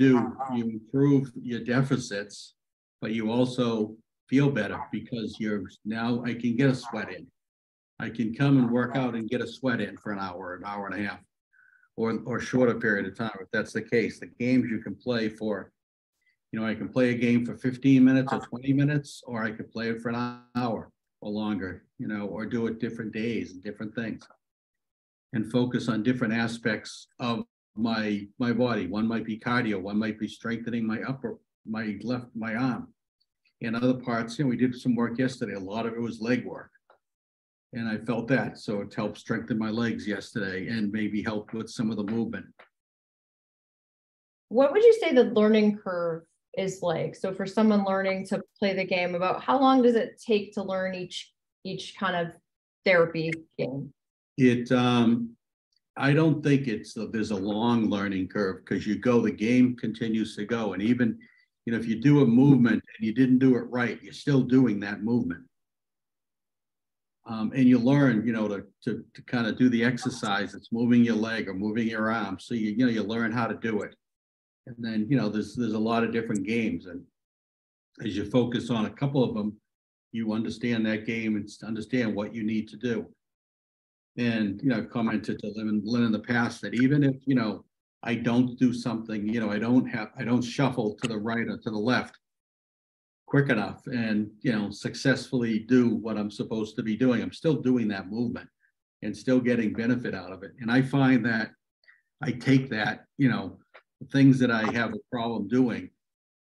improve your deficits, but you also feel better because now I can get a sweat in. I can come and work out and get a sweat in for an hour and a half, or shorter period of time if that's the case. The games you can play for, I can play a game for 15 minutes or 20 minutes, or I could play it for an hour or longer, or do it different days and different things, and focus on different aspects of my body. One might be cardio, one might be strengthening my arm. And other parts, we did some work yesterday. A lot of it was leg work. And I felt that. So it helped strengthen my legs yesterday and maybe help with some of the movement. What would you say the learning curve is like? So for someone learning to play the game, about how long does it take to learn each kind of therapy game? I don't think there's a long learning curve, because the game continues to go. And even, if you do a movement and you didn't do it right, you're still doing that movement. And you learn, to kind of do the exercise that's moving your leg or moving your arm. So you learn how to do it. And then, there's a lot of different games. And as you focus on a couple of them, you understand that game and understand what you need to do. And, I've commented to Lynne in the past that even if, I don't do something, I don't shuffle to the right or to the left quick enough and, successfully do what I'm supposed to be doing, I'm still doing that movement and still getting benefit out of it. And I find that I take that, the things that I have a problem doing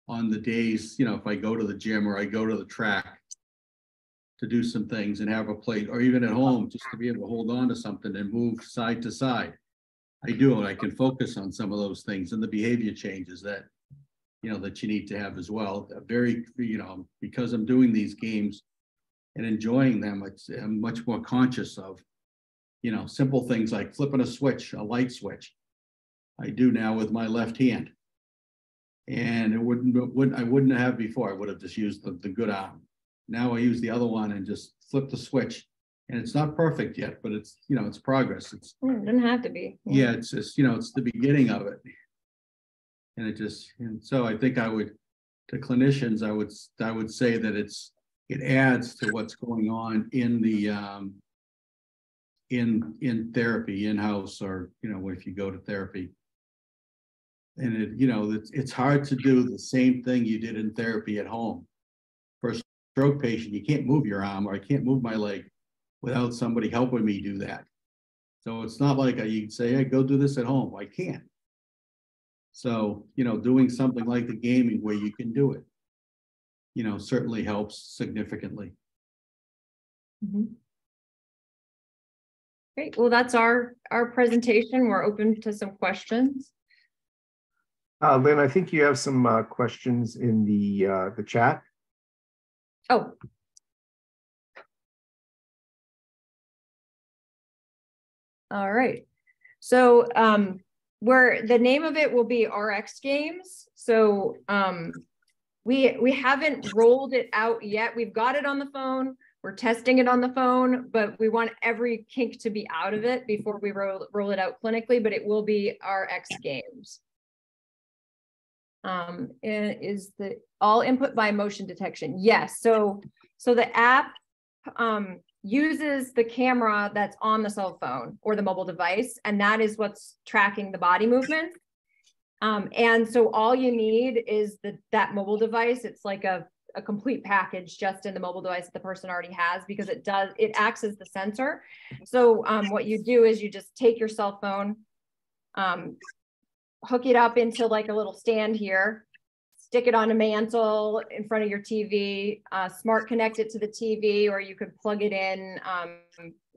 on the days, if I go to the gym or I go to the track to do some things and have a plate, or even at home, just to be able to hold on to something and move side to side. I do it. I can focus on some of those things and the behavior changes that, that you need to have as well. Because I'm doing these games and enjoying them, I'm much more conscious of, simple things like flipping a switch, a light switch. I do now with my left hand. And I wouldn't have before. I would have just used the good arm. Now I use the other one and just flip the switch. And it's not perfect yet, but it's, it's progress. It doesn't have to be. Yeah, it's just, it's the beginning of it. And so I think to clinicians, I would say that it adds to what's going on in the, in therapy, in-house, or, if you go to therapy. And it's hard to do the same thing you did in therapy at home. For a stroke patient, you can't move your arm, or I can't move my leg without somebody helping me do that. So it's not like you can say, hey, go do this at home. I can't. So, doing something like the gaming where you can do it, certainly helps significantly. Mm-hmm. Great. Well, that's our presentation. We're open to some questions. Lynne, I think you have some questions in the chat. Oh, All right. So where the name of it will be RX Games. So we haven't rolled it out yet. We've got it on the phone. We're testing it on the phone, but we want every kink to be out of it before we roll it out clinically, but it will be RX Games. Is the all input by motion detection? Yes. So the app uses the camera that's on the cell phone or the mobile device, and that is what's tracking the body movement. And so all you need is that mobile device. It's like a complete package just in the mobile device that the person already has, because it acts as the sensor. So what you do is you just take your cell phone, hook it up into like a little stand here, stick it on a mantle in front of your TV, smart connect it to the TV, or you could plug it in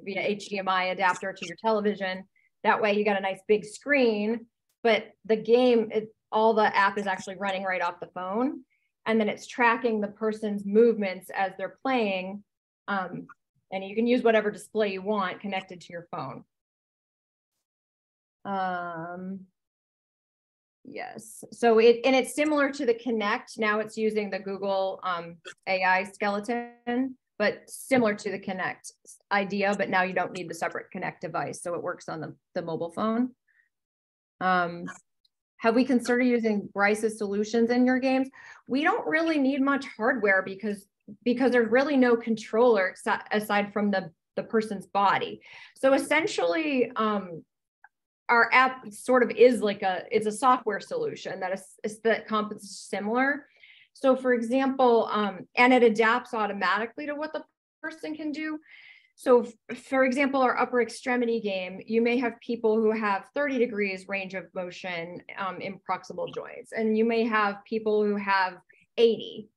via HDMI adapter to your television. That way you got a nice big screen, but the game, all the app is actually running right off the phone. And then it's tracking the person's movements as they're playing. And you can use whatever display you want connected to your phone. Yes, so it's similar to the Kinect. Now it's using the Google AI skeleton, but similar to the Kinect idea, but now you don't need the separate Kinect device. So it works on the mobile phone. Have we considered using Bryce's solutions in your games? We don't really need much hardware because there's really no controller aside from the person's body. So essentially, our app sort of is like it's a software solution that is similar. So for example, and it adapts automatically to what the person can do. So for example, our upper extremity game, you may have people who have 30 degrees range of motion in proximal joints, and you may have people who have 80.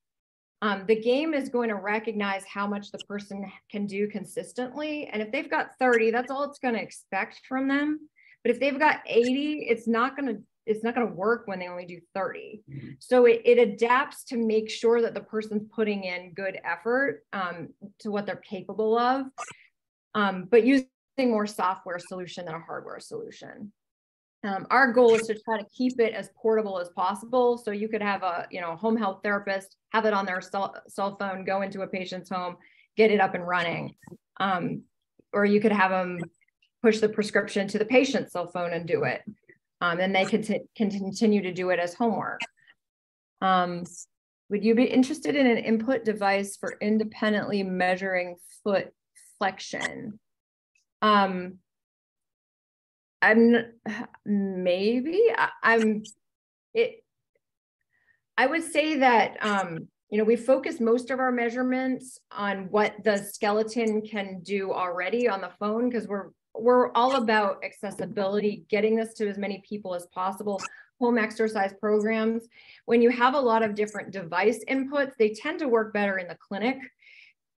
The game is going to recognize how much the person can do consistently. And if they've got 30, that's all it's going to expect from them. But if they've got 80, it's not going to work when they only do 30. So it adapts to make sure that the person's putting in good effort to what they're capable of, but using more software solution than a hardware solution. Our goal is to try to keep it as portable as possible. So you could have a home health therapist, have it on their cell phone, go into a patient's home, get it up and running. Or you could have them push the prescription to the patient's cell phone and do it. And they can continue to do it as homework. Would you be interested in an input device for independently measuring foot flexion? I would say that, we focus most of our measurements on what the skeleton can do already on the phone, because we're all about accessibility, getting this to as many people as possible. Home exercise programs, when you have a lot of different device inputs, they tend to work better in the clinic.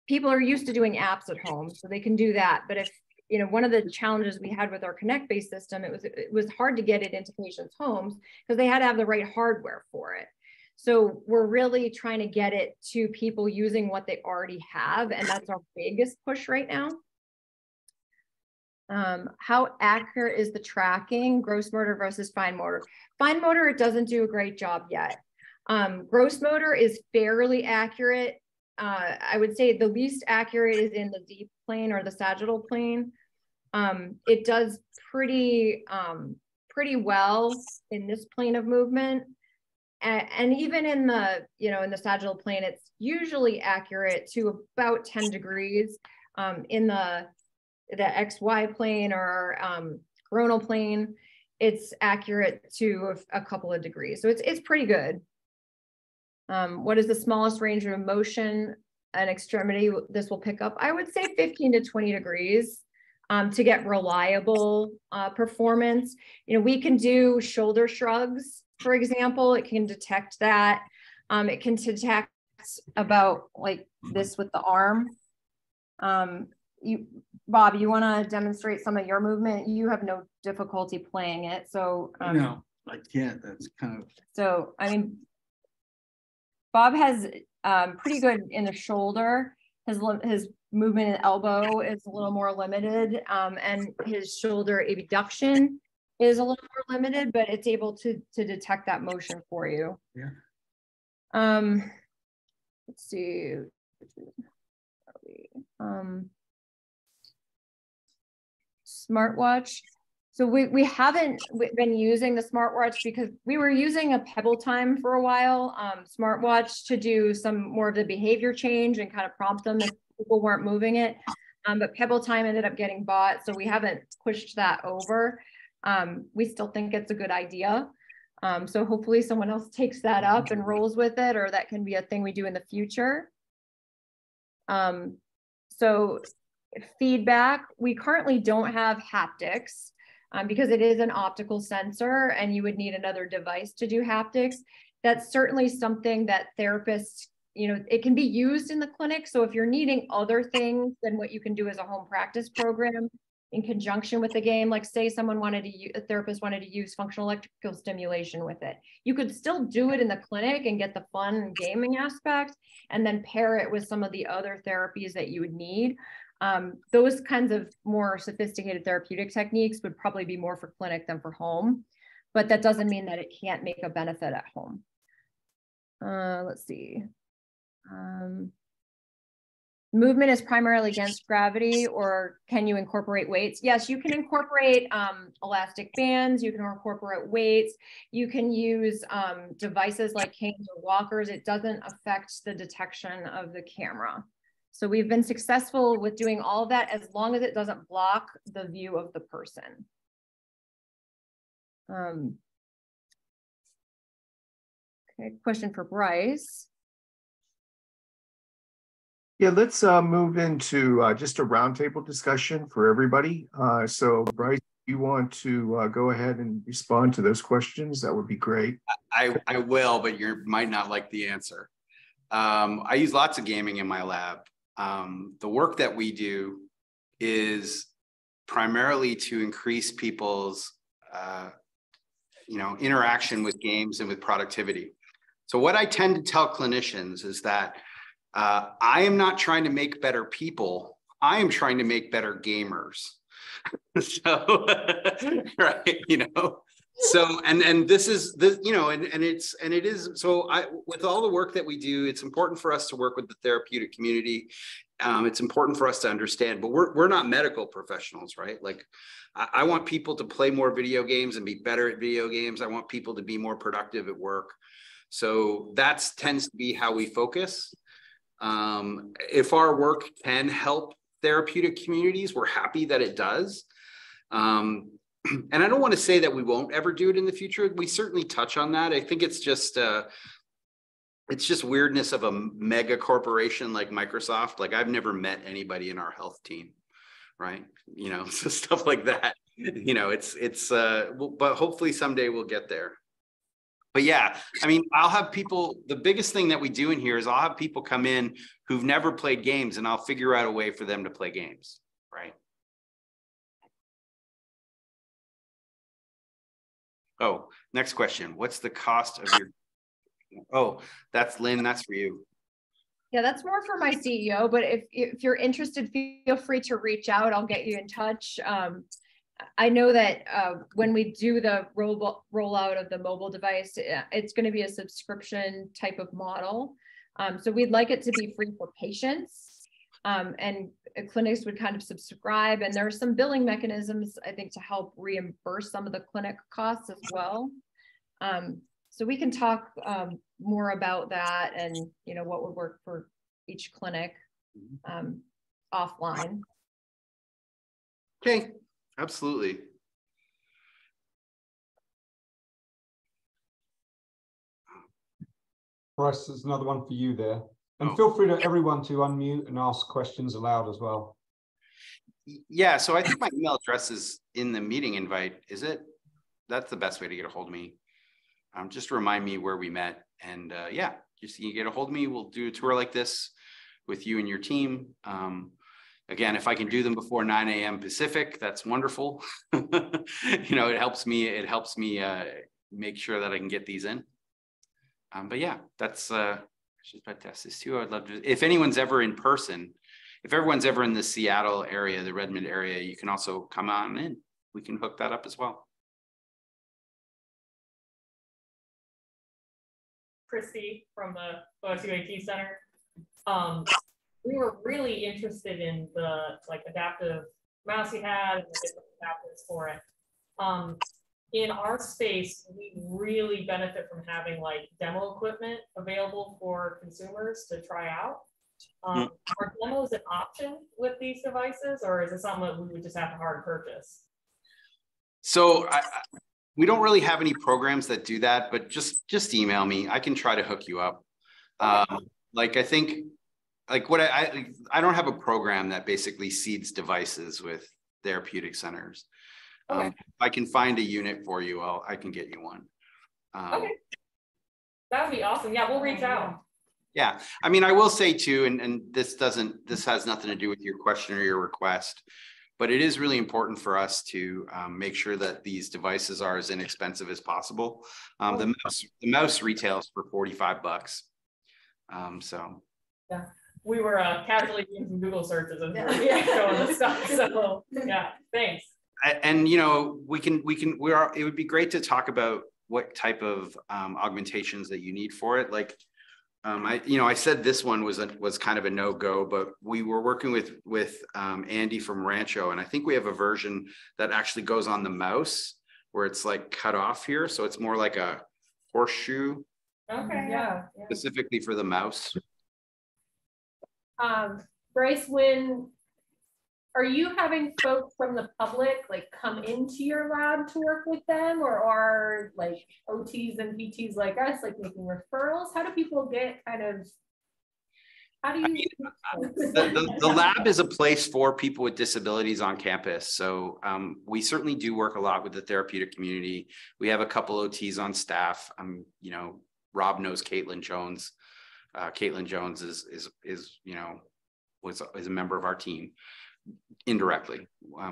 People are used to doing apps at home, so they can do that. But if, one of the challenges we had with our Connect-based system, it was hard to get it into patients' homes because they had to have the right hardware for it. So we're really trying to get it to people using what they already have, and that's our biggest push right now. How accurate is the tracking, gross motor versus fine motor? Fine motor, it doesn't do a great job yet. Gross motor is fairly accurate. I would say the least accurate is in the deep plane or the sagittal plane. It does pretty well in this plane of movement. And even in the, in the sagittal plane, it's usually accurate to about 10 degrees. In the XY plane or coronal plane, it's accurate to a couple of degrees. So it's pretty good. What is the smallest range of motion an extremity this will pick up? I would say 15 to 20 degrees to get reliable performance. We can do shoulder shrugs, for example. It can detect that. It can detect about like this with the arm. Bob, you want to demonstrate some of your movement? You have no difficulty playing it, so no, I can't. That's kind of so. I mean, Bob has pretty good in the shoulder. His movement in elbow is a little more limited, and his shoulder abduction is a little more limited, but it's able to detect that motion for you. Yeah. Let's see. Smartwatch. So we haven't been using the smartwatch because we were using a Pebble Time for a while, smartwatch, to do some more of the behavior change and kind of prompt them if people weren't moving it. But Pebble Time ended up getting bought, so we haven't pushed that over. We still think it's a good idea. So hopefully someone else takes that up and rolls with it, or that can be a thing we do in the future. So feedback, we currently don't have haptics because it is an optical sensor and you would need another device to do haptics. That's certainly something that therapists, you know, it can be used in the clinic. So if you're needing other things than what you can do as a home practice program in conjunction with the game, like say someone wanted to, a therapist wanted to use functional electrical stimulation with it, you could still do it in the clinic and get the fun and gaming aspect, and then pair it with some of the other therapies that you would need. Those kinds of more sophisticated therapeutic techniques would probably be more for clinic than for home, but that doesn't mean that it can't make a benefit at home. Let's see. Movement is primarily against gravity, or can you incorporate weights? Yes, you can incorporate elastic bands, you can incorporate weights, you can use devices like canes or walkers. It doesn't affect the detection of the camera. So we've been successful with doing all of that as long as it doesn't block the view of the person. Okay, question for Bryce. Yeah, let's move into just a roundtable discussion for everybody. So Bryce, you want to go ahead and respond to those questions? That would be great. I will, but you might not like the answer. I use lots of gaming in my lab. The work that we do is primarily to increase people's interaction with games and with productivity. So what I tend to tell clinicians is that I am not trying to make better people. I am trying to make better gamers. So, right, So, and this is the, it is, so with all the work that we do, it's important for us to work with the therapeutic community. It's important for us to understand, but we're not medical professionals, right? Like I want people to play more video games and be better at video games. I want people to be more productive at work. So that tends to be how we focus. If our work can help therapeutic communities, we're happy that it does. And I don't want to say that we won't ever do it in the future. We certainly touch on that. I think it's just weirdness of a mega corporation like Microsoft. Like I've never met anybody in our health team, right? So stuff like that. But hopefully someday we'll get there. But yeah, I mean, I'll have people, the biggest thing that we do in here is I'll have people come in who've never played games, and I'll figure out a way for them to play games, right? Oh, next question. What's the cost of your, oh, that's Lynn, that's for you. Yeah, that's more for my CEO, but if you're interested, feel free to reach out. I'll get you in touch. I know that when we do the rollout of the mobile device, it's going to be a subscription type of model. So we'd like it to be free for patients, and clinics would kind of subscribe. And there are some billing mechanisms, I think, to help reimburse some of the clinic costs as well. So we can talk more about that and, what would work for each clinic offline. Okay. Absolutely. Bryce, there's another one for you there. And feel free to everyone to unmute and ask questions aloud as well. Yeah, so I think my email address is in the meeting invite, is it? That's the best way to get a hold of me. Just remind me where we met. And yeah, just you get a hold of me. We'll do a tour like this with you and your team. Again, if I can do them before 9 a.m. Pacific, that's wonderful. It helps me make sure that I can get these in. But yeah, that's just about to test this too. I'd love to, if anyone's ever in person, if everyone's ever in the Seattle area, the Redmond area, you can also come on in. We can hook that up as well. Christy from the OSU AT Center. We were really interested in the adaptive mouse you had and the different adapters for it. In our space, we really benefit from having demo equipment available for consumers to try out. Are demos an option with these devices, or is it something that we would just have to hard purchase? So we don't really have any programs that do that, but just email me. I can try to hook you up. I think what I don't have a program that basically seeds devices with therapeutic centers. Okay. If I can find a unit for you, I can get you one. Okay. That would be awesome. Yeah, we'll reach out. Yeah, I mean, I will say too, and this has nothing to do with your question or your request, but it is really important for us to make sure that these devices are as inexpensive as possible. The mouse retails for $45. So. Yeah. We were casually doing some Google searches and showing the stuff. So yeah, thanks. And you know, it would be great to talk about what type of augmentations that you need for it. I said this one was kind of a no-go, but we were working with Andy from Rancho, and I think we have a version that actually goes on the mouse where it's cut off here, so it's more like a horseshoe. Okay, yeah. Specifically for the mouse. Bryce, are you having folks from the public come into your lab to work with them, or are OTs and PTs like us making referrals? How do people get the lab is a place for people with disabilities on campus. So we certainly do work a lot with the therapeutic community. We have a couple OTs on staff. Rob knows Caitlin Jones. Caitlin Jones is a member of our team indirectly.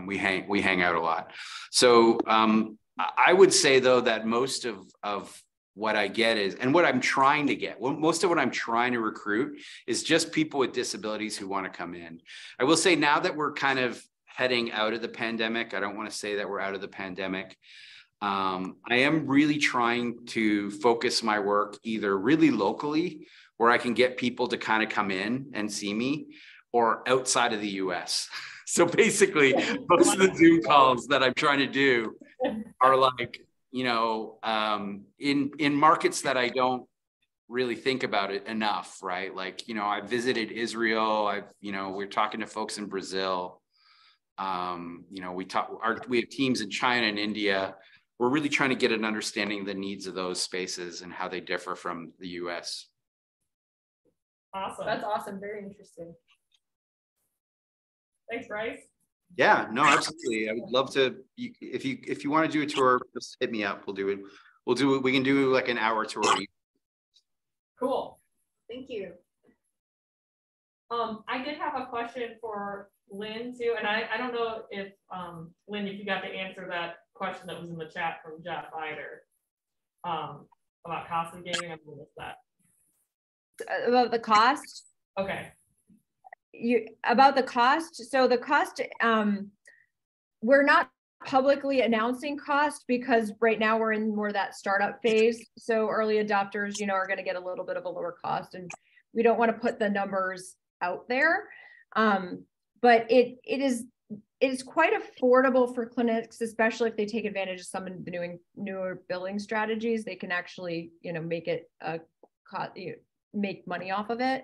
We hang out a lot. So I would say though that most of what I get is, and what I'm trying to get, most of what I'm trying to recruit is just people with disabilities who want to come in. I will say now that we're kind of heading out of the pandemic, I don't want to say that we're out of the pandemic. I am really trying to focus my work either really locally, where I can get people to kind of come in and see me, or outside of the US. So basically, most of the Zoom calls that I'm trying to do are in markets that I don't really think about it enough, right? I visited Israel. We're talking to folks in Brazil. We have teams in China and India. We're really trying to get an understanding of the needs of those spaces and how they differ from the US. Awesome. That's awesome. Very interesting. Thanks, Bryce. Yeah, no, absolutely. I would love to. If you want to do a tour, just hit me up. We'll do it. We can do an hour tour. Cool. Thank you. I did have a question for Lynn too, and I don't know if Lynn, if you got to answer that question that was in the chat from Jeff either, about cost of gaming. I missed that. About the cost? Okay. About the cost. So the cost, we're not publicly announcing cost because right now we're in more that startup phase. So early adopters, are going to get a little bit of a lower cost, and we don't want to put the numbers out there. But it is quite affordable for clinics, especially if they take advantage of some of the newer billing strategies. They can actually, make it make money off of it.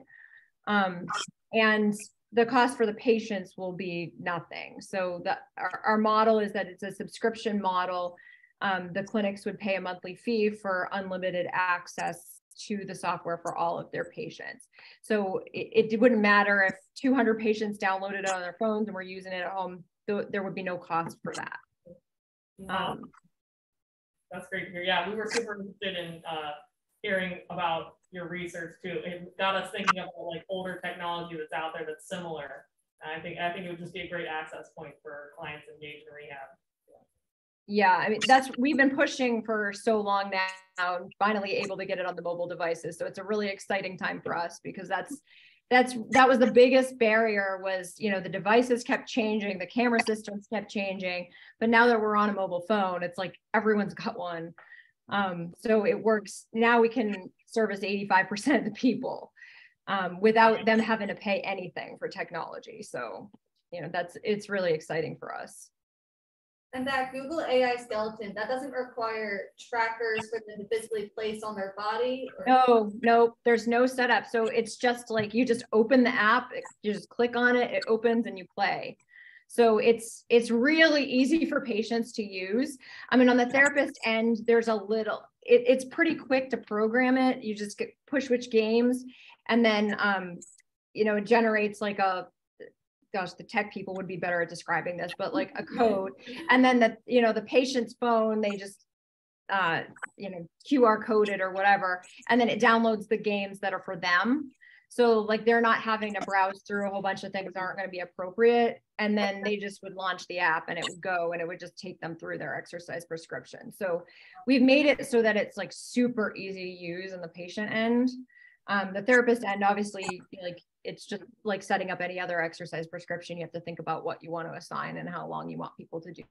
And the cost for the patients will be nothing. So our model is that it's a subscription model. The clinics would pay a monthly fee for unlimited access to the software for all of their patients. So it wouldn't matter if 200 patients downloaded it on their phones and were using it at home, there would be no cost for that. That's great to hear. Yeah, we were super interested in hearing about your research too. It got us thinking about older technology that's out there that's similar. And I think it would just be a great access point for clients engaged in rehab. Yeah, I mean, we've been pushing for so long now, and finally able to get it on the mobile devices. So it's a really exciting time for us because that was the biggest barrier was, you know, the devices kept changing, the camera systems kept changing, but now that we're on a mobile phone, it's like everyone's got one. So it works. Now we can service 85% of the people without them having to pay anything for technology. So, you know, it's really exciting for us. And that Google AI skeleton, that doesn't require trackers for them to physically place on their body? Or... No, there's no setup. So it's just like, you just open the app, you just click on it, it opens and you play. So it's really easy for patients to use. I mean, on the therapist end, there's a little, it's pretty quick to program it. You just push which games, and then, you know, it generates like gosh, the tech people would be better at describing this, but like a code. And then the patient's phone, they just, you know, QR code it or whatever. And then it downloads the games that are for them. So like, they're not having to browse through a whole bunch of things that aren't going to be appropriate. And then they just would launch the app and it would go and it would just take them through their exercise prescription. So we've made it so that it's like super easy to use in the patient end. The therapist end, obviously, like, it's just like setting up any other exercise prescription. You have to think about what you want to assign and how long you want people to do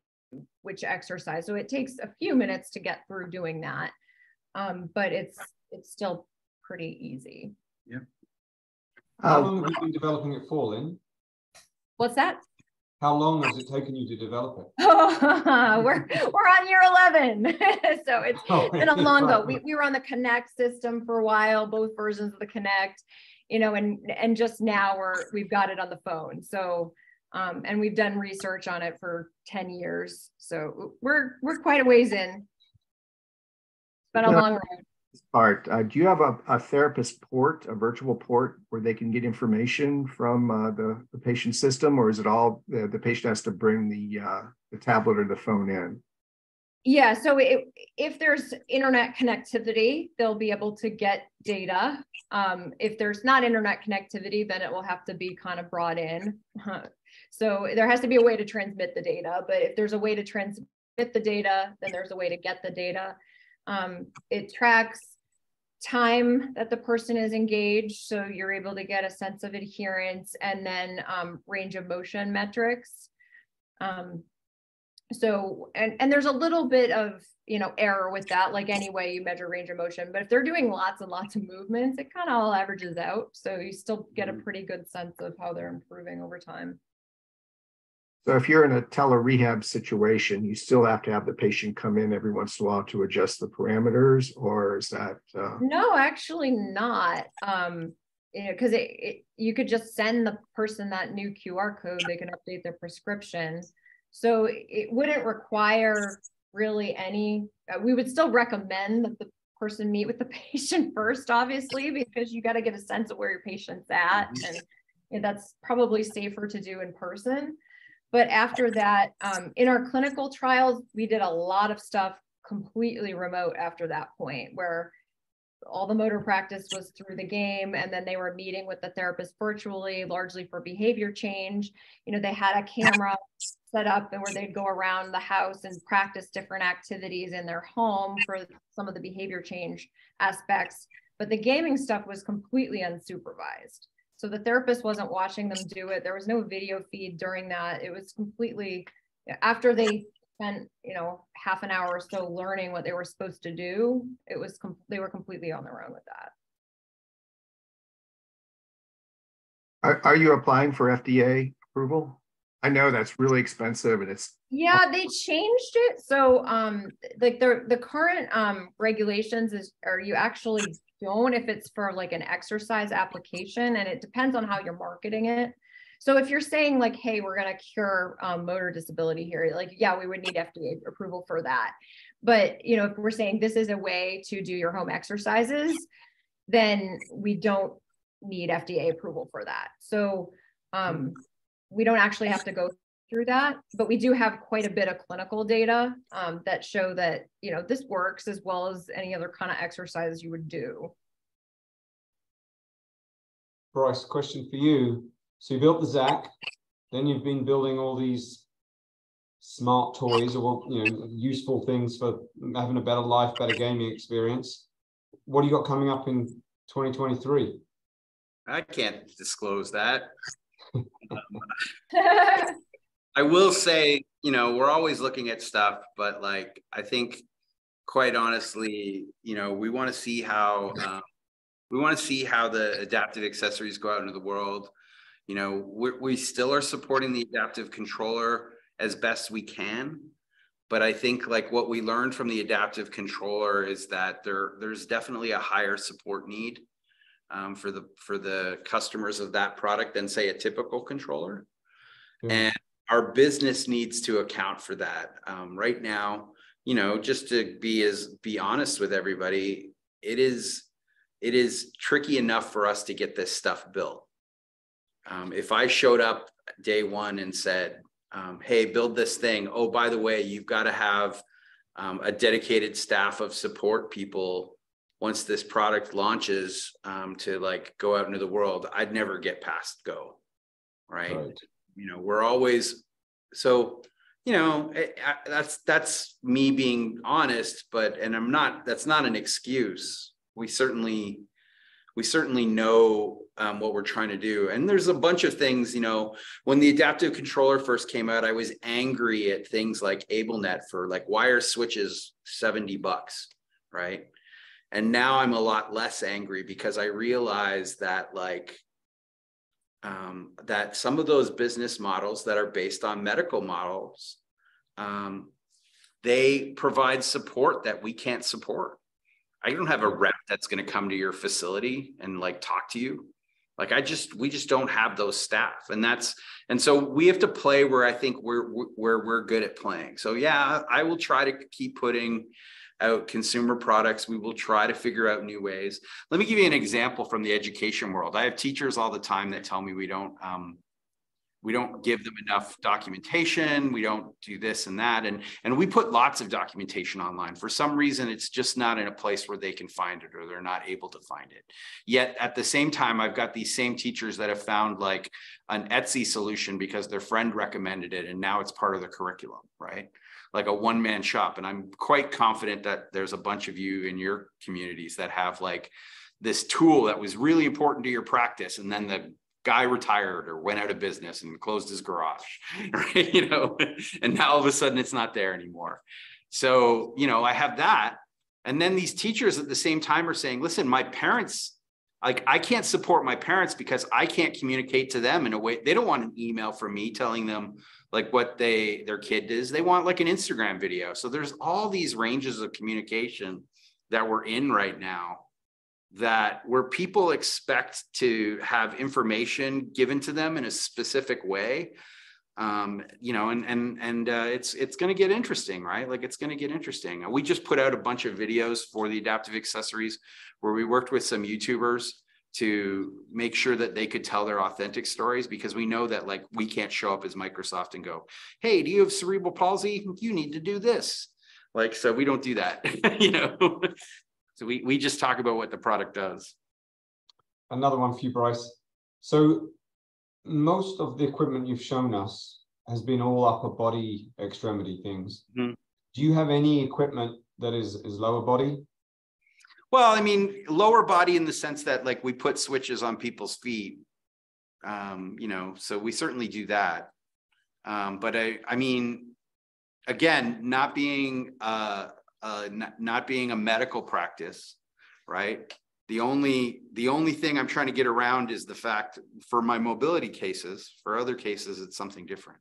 which exercise. So it takes a few minutes to get through doing that. But it's still pretty easy. Yeah. How long have you been developing it for, Lynn? What's that? How long has it taken you to develop it? Oh, we're on year 11. So it's been a long go. We were on the Connect system for a while, both versions of the Connect, you know, and just now we've got it on the phone. So, and we've done research on it for 10 years. So we're quite a ways in. It's been a long road. Art, do you have a therapist port, a virtual port, where they can get information from the patient system, or is it all the patient has to bring the tablet or the phone in? Yeah, so if there's internet connectivity, they'll be able to get data. If there's not internet connectivity, then it will have to be kind of brought in. So there has to be a way to transmit the data, but if there's a way to transmit the data, then there's a way to get the data. It tracks time that the person is engaged, so you're able to get a sense of adherence, and then range of motion metrics. So, and there's a little bit of, you know, error with that, like any way you measure range of motion, but if they're doing lots and lots of movements, it kind of all averages out. So you still get a pretty good sense of how they're improving over time. So if you're in a tele-rehab situation, you still have to have the patient come in every once in a while to adjust the parameters, or is that? No, actually not. You know, because you could just send the person that new QR code, they can update their prescription. So it wouldn't require really any, we would still recommend that the person meet with the patient first, obviously, because you got to get a sense of where your patient's at. And you know, that's probably safer to do in person. But after that, in our clinical trials, we did a lot of stuff completely remote after that point, where all the motor practice was through the game, and then they were meeting with the therapist virtually, largely for behavior change. You know, they had a camera set up and where they'd go around the house and practice different activities in their home for some of the behavior change aspects. But the gaming stuff was completely unsupervised. So the therapist wasn't watching them do it. There was no video feed during that. It was completely, after they spent, you know, half an hour or so learning what they were supposed to do, they were completely on their own with that. Are you applying for FDA approval? I know that's really expensive, and it's. Yeah, they changed it. So like the current regulations are you actually don't if it's for like an exercise application, and it depends on how you're marketing it. So if you're saying like, hey, we're going to cure motor disability here, like, yeah, we would need FDA approval for that. But, you know, if we're saying this is a way to do your home exercises, then we don't need FDA approval for that. So we don't actually have to go through that, but we do have quite a bit of clinical data that show that, you know, this works as well as any other kind of exercise you would do. Bryce, question for you. So you built the Zac, then you've been building all these smart toys, or, you know, useful things for having a better life, better gaming experience. What do you got coming up in 2023? I can't disclose that. I will say, you know, we're always looking at stuff, but like, I think quite honestly, you know, we want to see how the adaptive accessories go out into the world. You know, we still are supporting the adaptive controller as best we can. But I think like what we learned from the adaptive controller is that there's definitely a higher support need for the customers of that product than say a typical controller. And our business needs to account for that. Right now, you know, just to be honest with everybody, it is tricky enough for us to get this stuff built. If I showed up day one and said, hey, build this thing. Oh, by the way, you've got to have a dedicated staff of support people once this product launches to like go out into the world. I'd never get past go, right? You know, we're always, so, you know, that's me being honest, and that's not an excuse. We certainly know what we're trying to do. And there's a bunch of things, you know, when the adaptive controller first came out, I was angry at things like AbleNet for like wire switches, $70, right? And now I'm a lot less angry because I realize that like, that some of those business models that are based on medical models, they provide support that we can't support. I don't have a rep that's going to come to your facility and like talk to you. Like we just don't have those staff, and so we have to play where I think we're good at playing. So yeah, I will try to keep putting out consumer products. We will try to figure out new ways. Let me give you an example from the education world. I have teachers all the time that tell me we don't give them enough documentation. We don't do this and that. And we put lots of documentation online. For some reason, it's just not in a place where they can find it, or they're not able to find it. Yet at the same time, I've got these same teachers that have found like an Etsy solution because their friend recommended it. And now it's part of the curriculum, right? Like a one-man shop. And I'm quite confident that there's a bunch of you in your communities that have like this tool that was really important to your practice. And then the guy retired or went out of business and closed his garage, right? You know, and now all of a sudden it's not there anymore. So, you know, I have that. And then these teachers at the same time are saying, listen, my parents, like I can't support my parents because I can't communicate to them in a way. They don't want an email from me telling them like what their kid is. They want like an Instagram video. So there's all these ranges of communication that we're in right now, that where people expect to have information given to them in a specific way, you know, and it's going to get interesting, right? Like it's going to get interesting. We just put out a bunch of videos for the adaptive accessories where we worked with some YouTubers to make sure that they could tell their authentic stories, because we know that like we can't show up as Microsoft and go, hey, do you have cerebral palsy? You need to do this. Like, so we don't do that, you know. So we just talk about what the product does. Another one for you, Bryce. So most of the equipment you've shown us has been all upper body extremity things. Mm-hmm. Do you have any equipment that is lower body? Well, I mean, lower body in the sense that like we put switches on people's feet, you know, so we certainly do that. But I mean, again, not being a medical practice, right? The only thing I'm trying to get around is the fact for my mobility cases. For other cases, it's something different.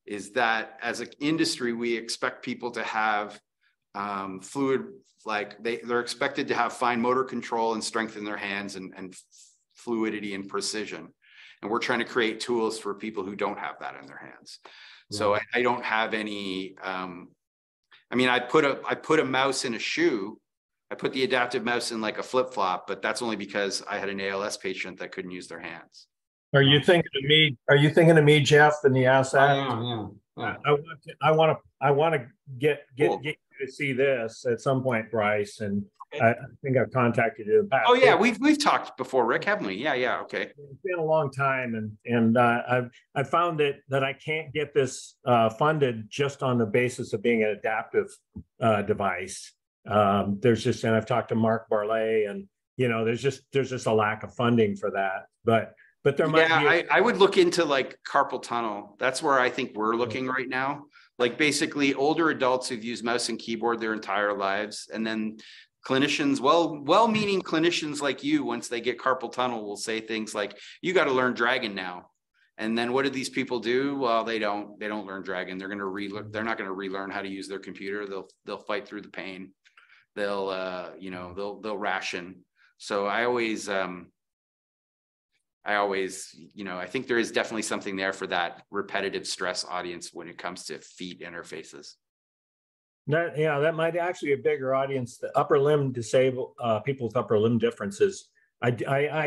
Is that as an industry, we expect people to have fluid, like they're expected to have fine motor control and strength in their hands and fluidity and precision. And we're trying to create tools for people who don't have that in their hands. Yeah. So I don't have any, I mean, I put a mouse in a shoe. I put the adaptive mouse in like a flip-flop, but that's only because I had an ALS patient that couldn't use their hands. Are you thinking of me? Are you thinking of me, Jeff, in the asset? I am, yeah. I want to get cool. Get you to see this at some point, Bryce, and I think I've contacted you in the past. Oh yeah, we've talked before, Rick, haven't we? Yeah, okay. It's been a long time, and I've found that I can't get this funded just on the basis of being an adaptive device. There's just, and I've talked to Mark Barley, and there's just a lack of funding for that. But there might be. I would look into like carpal tunnel. That's where I think we're looking right now. Like basically older adults who've used mouse and keyboard their entire lives, and then clinicians, well-meaning clinicians like you, once they get carpal tunnel, will say things like, "You got to learn Dragon now." And then what do these people do? Well, they don't learn Dragon. They're not going to relearn how to use their computer. They'll fight through the pain. They'll ration. So I think there is definitely something there for that repetitive stress audience when it comes to feet interfaces. That might actually be a bigger audience. The upper limb disabled people with upper limb differences. I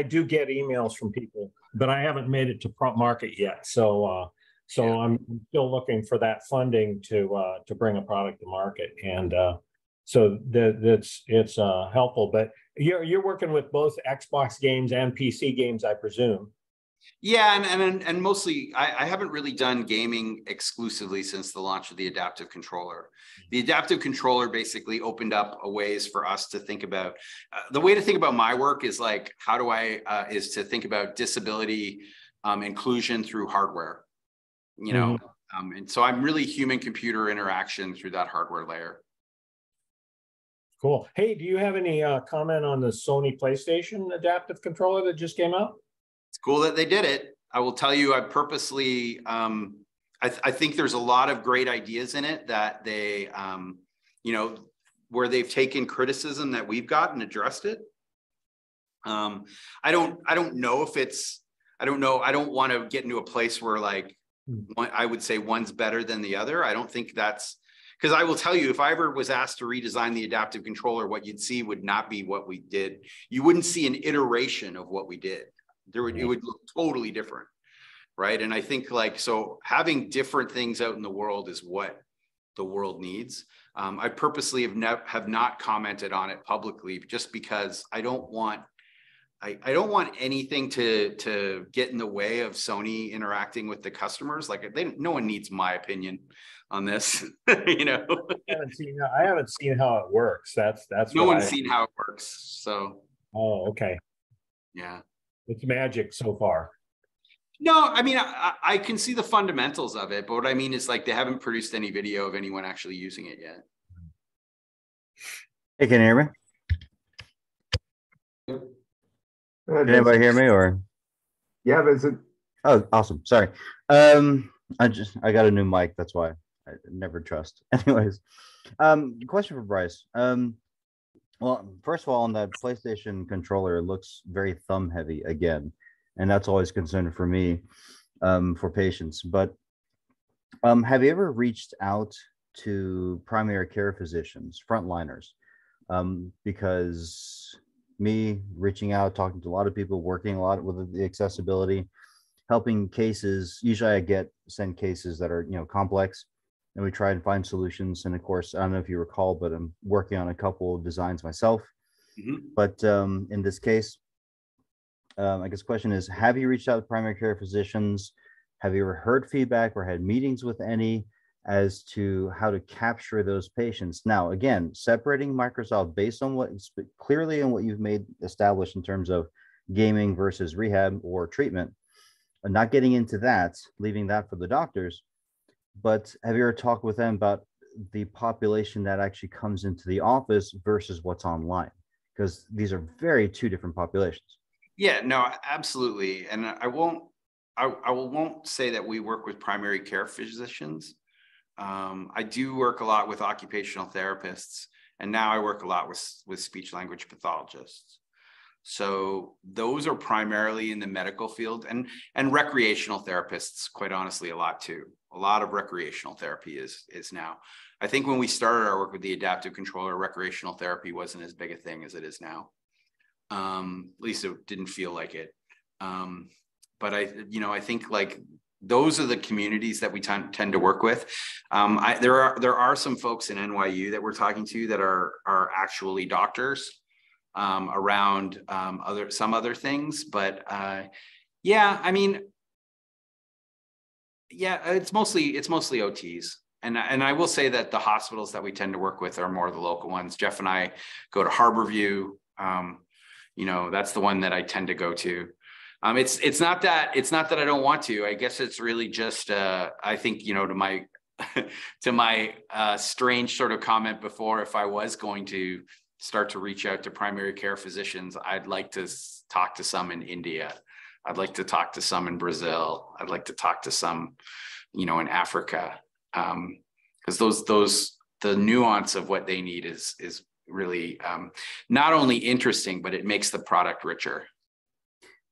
do get emails from people, but I haven't made it to prompt market yet. So I'm still looking for that funding to bring a product to market, and so it's helpful. But you're working with both Xbox games and PC games, I presume. Yeah, and mostly I haven't really done gaming exclusively since the launch of the adaptive controller. The adaptive controller basically opened up a ways for us to think about the way to think about my work is like, how do is to think about disability inclusion through hardware, and so I'm really human computer interaction through that hardware layer. Cool. Hey, do you have any comment on the Sony PlayStation adaptive controller that just came out? It's cool that they did it. I will tell you, I purposely, I think there's a lot of great ideas in it that they, where they've taken criticism that we've got and addressed it. I don't know if it's, I don't want to get into a place where like, I would say one's better than the other. I don't think that's, because I will tell you, if I ever was asked to redesign the adaptive controller, what you'd see would not be what we did. You wouldn't see an iteration of what we did. It would look totally different, right? And I think so having different things out in the world is what the world needs. I purposely have not commented on it publicly just because I don't want anything to get in the way of Sony interacting with the customers. Like no one needs my opinion on this, I haven't seen how it works. That's no one's seen how it works. So. Oh, okay. Yeah. It's magic so far. No, I mean, I can see the fundamentals of it, but what I mean is like they haven't produced any video of anyone actually using it yet. Hey, can you hear me? Yep. Can anybody hear me or? Yeah, Vincent. Oh, awesome. Sorry. I got a new mic. That's why I never trust. Anyways, question for Bryce. Well, first of all, on that PlayStation controller, it looks very thumb heavy again, and that's always a concern for me for patients. But have you ever reached out to primary care physicians, frontliners? Because me reaching out, talking to a lot of people, working a lot with the accessibility, helping cases. Usually I send cases that are, complex, and we try and find solutions. And of course, I don't know if you recall, but I'm working on a couple of designs myself. Mm-hmm. But in this case, I guess the question is, have you reached out to primary care physicians? Have you ever heard feedback or had meetings with any as to how to capture those patients? Now, again, separating Microsoft based on what clearly and what you've made established in terms of gaming versus rehab or treatment, and not getting into that, leaving that for the doctors. But have you ever talked with them about the population that actually comes into the office versus what's online? Because these are two different populations. Yeah, no, absolutely. And I won't say that we work with primary care physicians. I do work a lot with occupational therapists, and now I work a lot with speech language pathologists. So those are primarily in the medical field, and recreational therapists, quite honestly, a lot too. A lot of recreational therapy is now. I think when we started our work with the adaptive controller, recreational therapy wasn't as big a thing as it is now. At least it didn't feel like it. But I think like those are the communities that we tend to work with. There are some folks in NYU that we're talking to that are actually doctors around some other things, but it's mostly OTs. And I will say that the hospitals that we tend to work with are more the local ones. Jeff and I go to Harborview. You know, that's the one that I tend to go to. It's not that I don't want to. I guess it's really just I think, you know, to my to my strange sort of comment before, if I was going to start to reach out to primary care physicians, I'd like to talk to some in India. I'd like to talk to some in Brazil. I'd like to talk to some, you know, in Africa, because the nuance of what they need is really not only interesting, but it makes the product richer.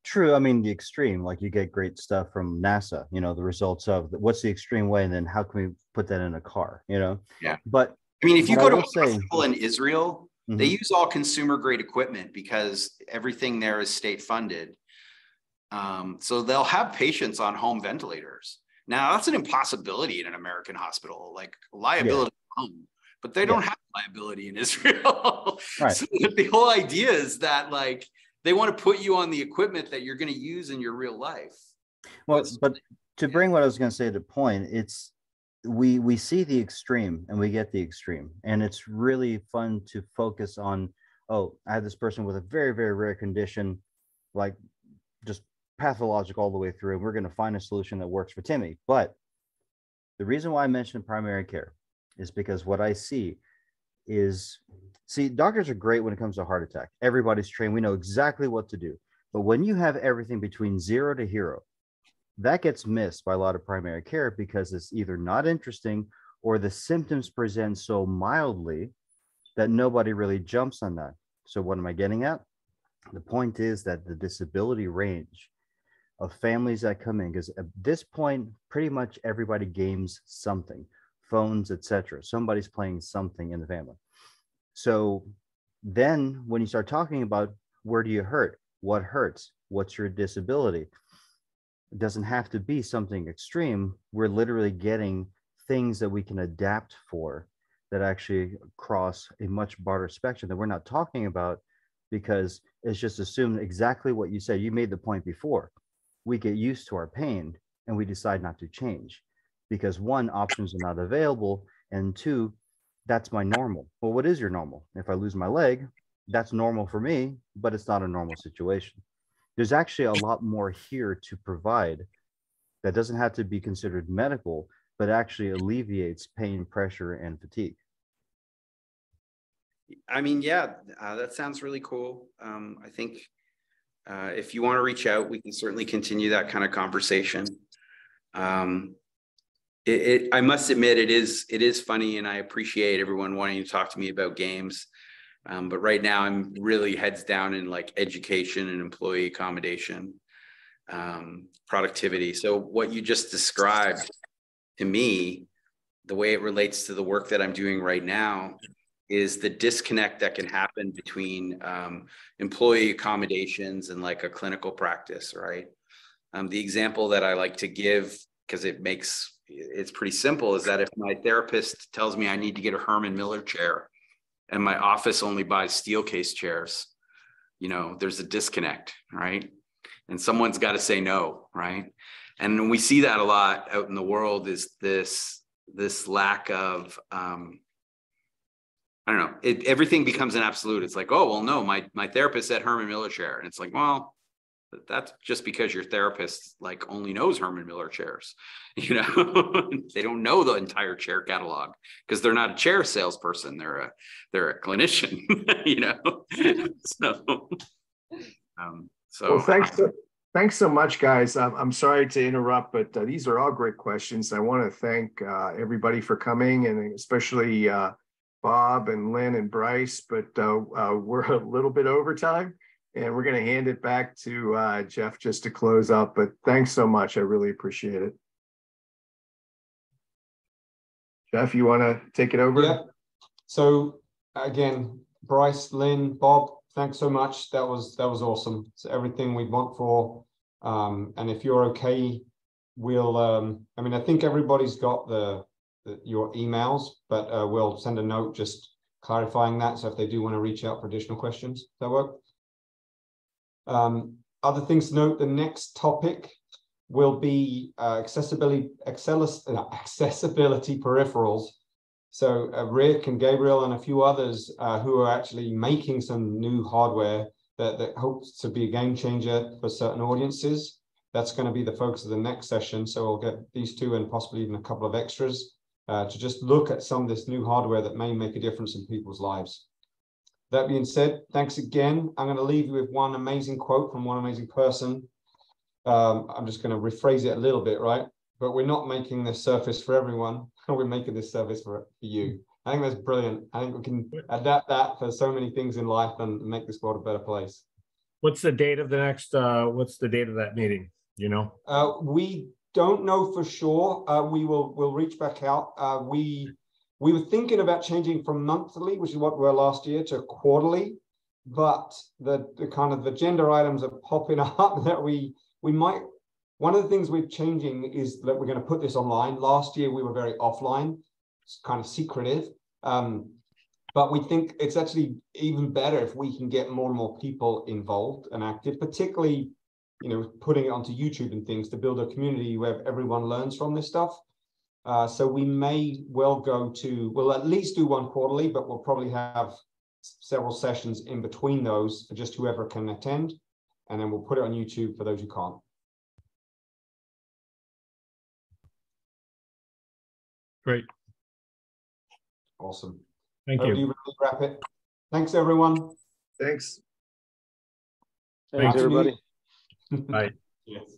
True. I mean, the extreme, like you get great stuff from NASA, you know, the results of what's the extreme way, and then how can we put that in a car, you know? Yeah. But I mean, if you go to a say, hospital in Israel, they use all consumer grade equipment because everything there is state funded. So they'll have patients on home ventilators. Now that's an impossibility in an American hospital, like liability at home, but they don't have liability in Israel. Right. So the whole idea is that like, they want to put you on the equipment that you're going to use in your real life. Well, but to bring what I was going to say to point, it's we see the extreme and we get the extreme, and it's really fun to focus on, oh, I have this person with a very, very rare condition, like just pathologic all the way through, and we're going to find a solution that works for Timmy. But the reason why I mentioned primary care is because what I see is, see, doctors are great when it comes to heart attack. Everybody's trained. We know exactly what to do. But when you have everything between 0 to hero, that gets missed by a lot of primary care because it's either not interesting or the symptoms present so mildly that nobody really jumps on that. So what am I getting at? The point is that the disability range of families that come in, because at this point, pretty much everybody games something. Phones, etc. Somebody's playing something in the family. So then when you start talking about where do you hurt, what hurts, what's your disability, it doesn't have to be something extreme. We're literally getting things that we can adapt for that actually cross a much broader spectrum that we're not talking about because it's just assumed exactly what you said. You made the point before. We get used to our pain and we decide not to change. Because one, options are not available, and two, that's my normal. Well, what is your normal? If I lose my leg, that's normal for me, but it's not a normal situation. There's actually a lot more here to provide that doesn't have to be considered medical, but actually alleviates pain, pressure, and fatigue. I mean, yeah, that sounds really cool. I think if you want to reach out, we can certainly continue that kind of conversation. I must admit, it is funny, and I appreciate everyone wanting to talk to me about games. But right now I'm really heads down in like education and employee accommodation, productivity. So what you just described to me, the way it relates to the work that I'm doing right now is the disconnect that can happen between employee accommodations and like a clinical practice, right? The example that I like to give, because it's pretty simple, is that if my therapist tells me I need to get a Herman Miller chair and my office only buys steel case chairs, you know, there's a disconnect, right? And someone's got to say no, right? And we see that a lot out in the world, is this lack of, I don't know, everything becomes an absolute. It's like, oh, well, no, my therapist said Herman Miller chair. And it's like, well, that's just because your therapist like only knows Herman Miller chairs, you know. They don't know the entire chair catalog because they're not a chair salesperson. They're a clinician, you know. So well, thanks so much, guys. I'm sorry to interrupt, but these are all great questions. I want to thank everybody for coming, and especially Bob and Lynn and Bryce. But we're a little bit over time. And we're going to hand it back to Jeff just to close up. But thanks so much. I really appreciate it. Jeff, you want to take it over? Yeah. So again, Bryce, Lynn, Bob, thanks so much. That was awesome. It's everything we'd want for. And if you're okay, we'll. I mean, I think everybody's got your emails, but we'll send a note just clarifying that. So if they do want to reach out for additional questions, does that work? Other things to note, the next topic will be accessibility peripherals. So Rick and Gabriel and a few others who are actually making some new hardware that hopes to be a game changer for certain audiences. That's going to be the focus of the next session. So we'll get these two and possibly even a couple of extras to just look at some of this new hardware that may make a difference in people's lives. That being said, thanks again. I'm going to leave you with one amazing quote from one amazing person. I'm just going to rephrase it a little bit, right? But we're not making this surface for everyone. We're making this service for you. I think that's brilliant. I think we can adapt that for so many things in life and make this world a better place. What's the date of the next, what's the date of that meeting? You know? We don't know for sure. We'll reach back out. We were thinking about changing from monthly, which is what we were last year, to quarterly, but the kind of agenda items are popping up that we might. One of the things we're changing is that we're going to put this online. Last year we were very offline, it's kind of secretive, but we think it's actually even better if we can get more and more people involved and active, particularly, you know, putting it onto YouTube and things to build a community where everyone learns from this stuff. So we may well we'll at least do one quarterly, but we'll probably have several sessions in between those for just whoever can attend. And then we'll put it on YouTube for those who can't. Great. Awesome. Thank you. You really wrap it. Thanks, everyone. Thanks. Thanks, everybody. Bye. Yes.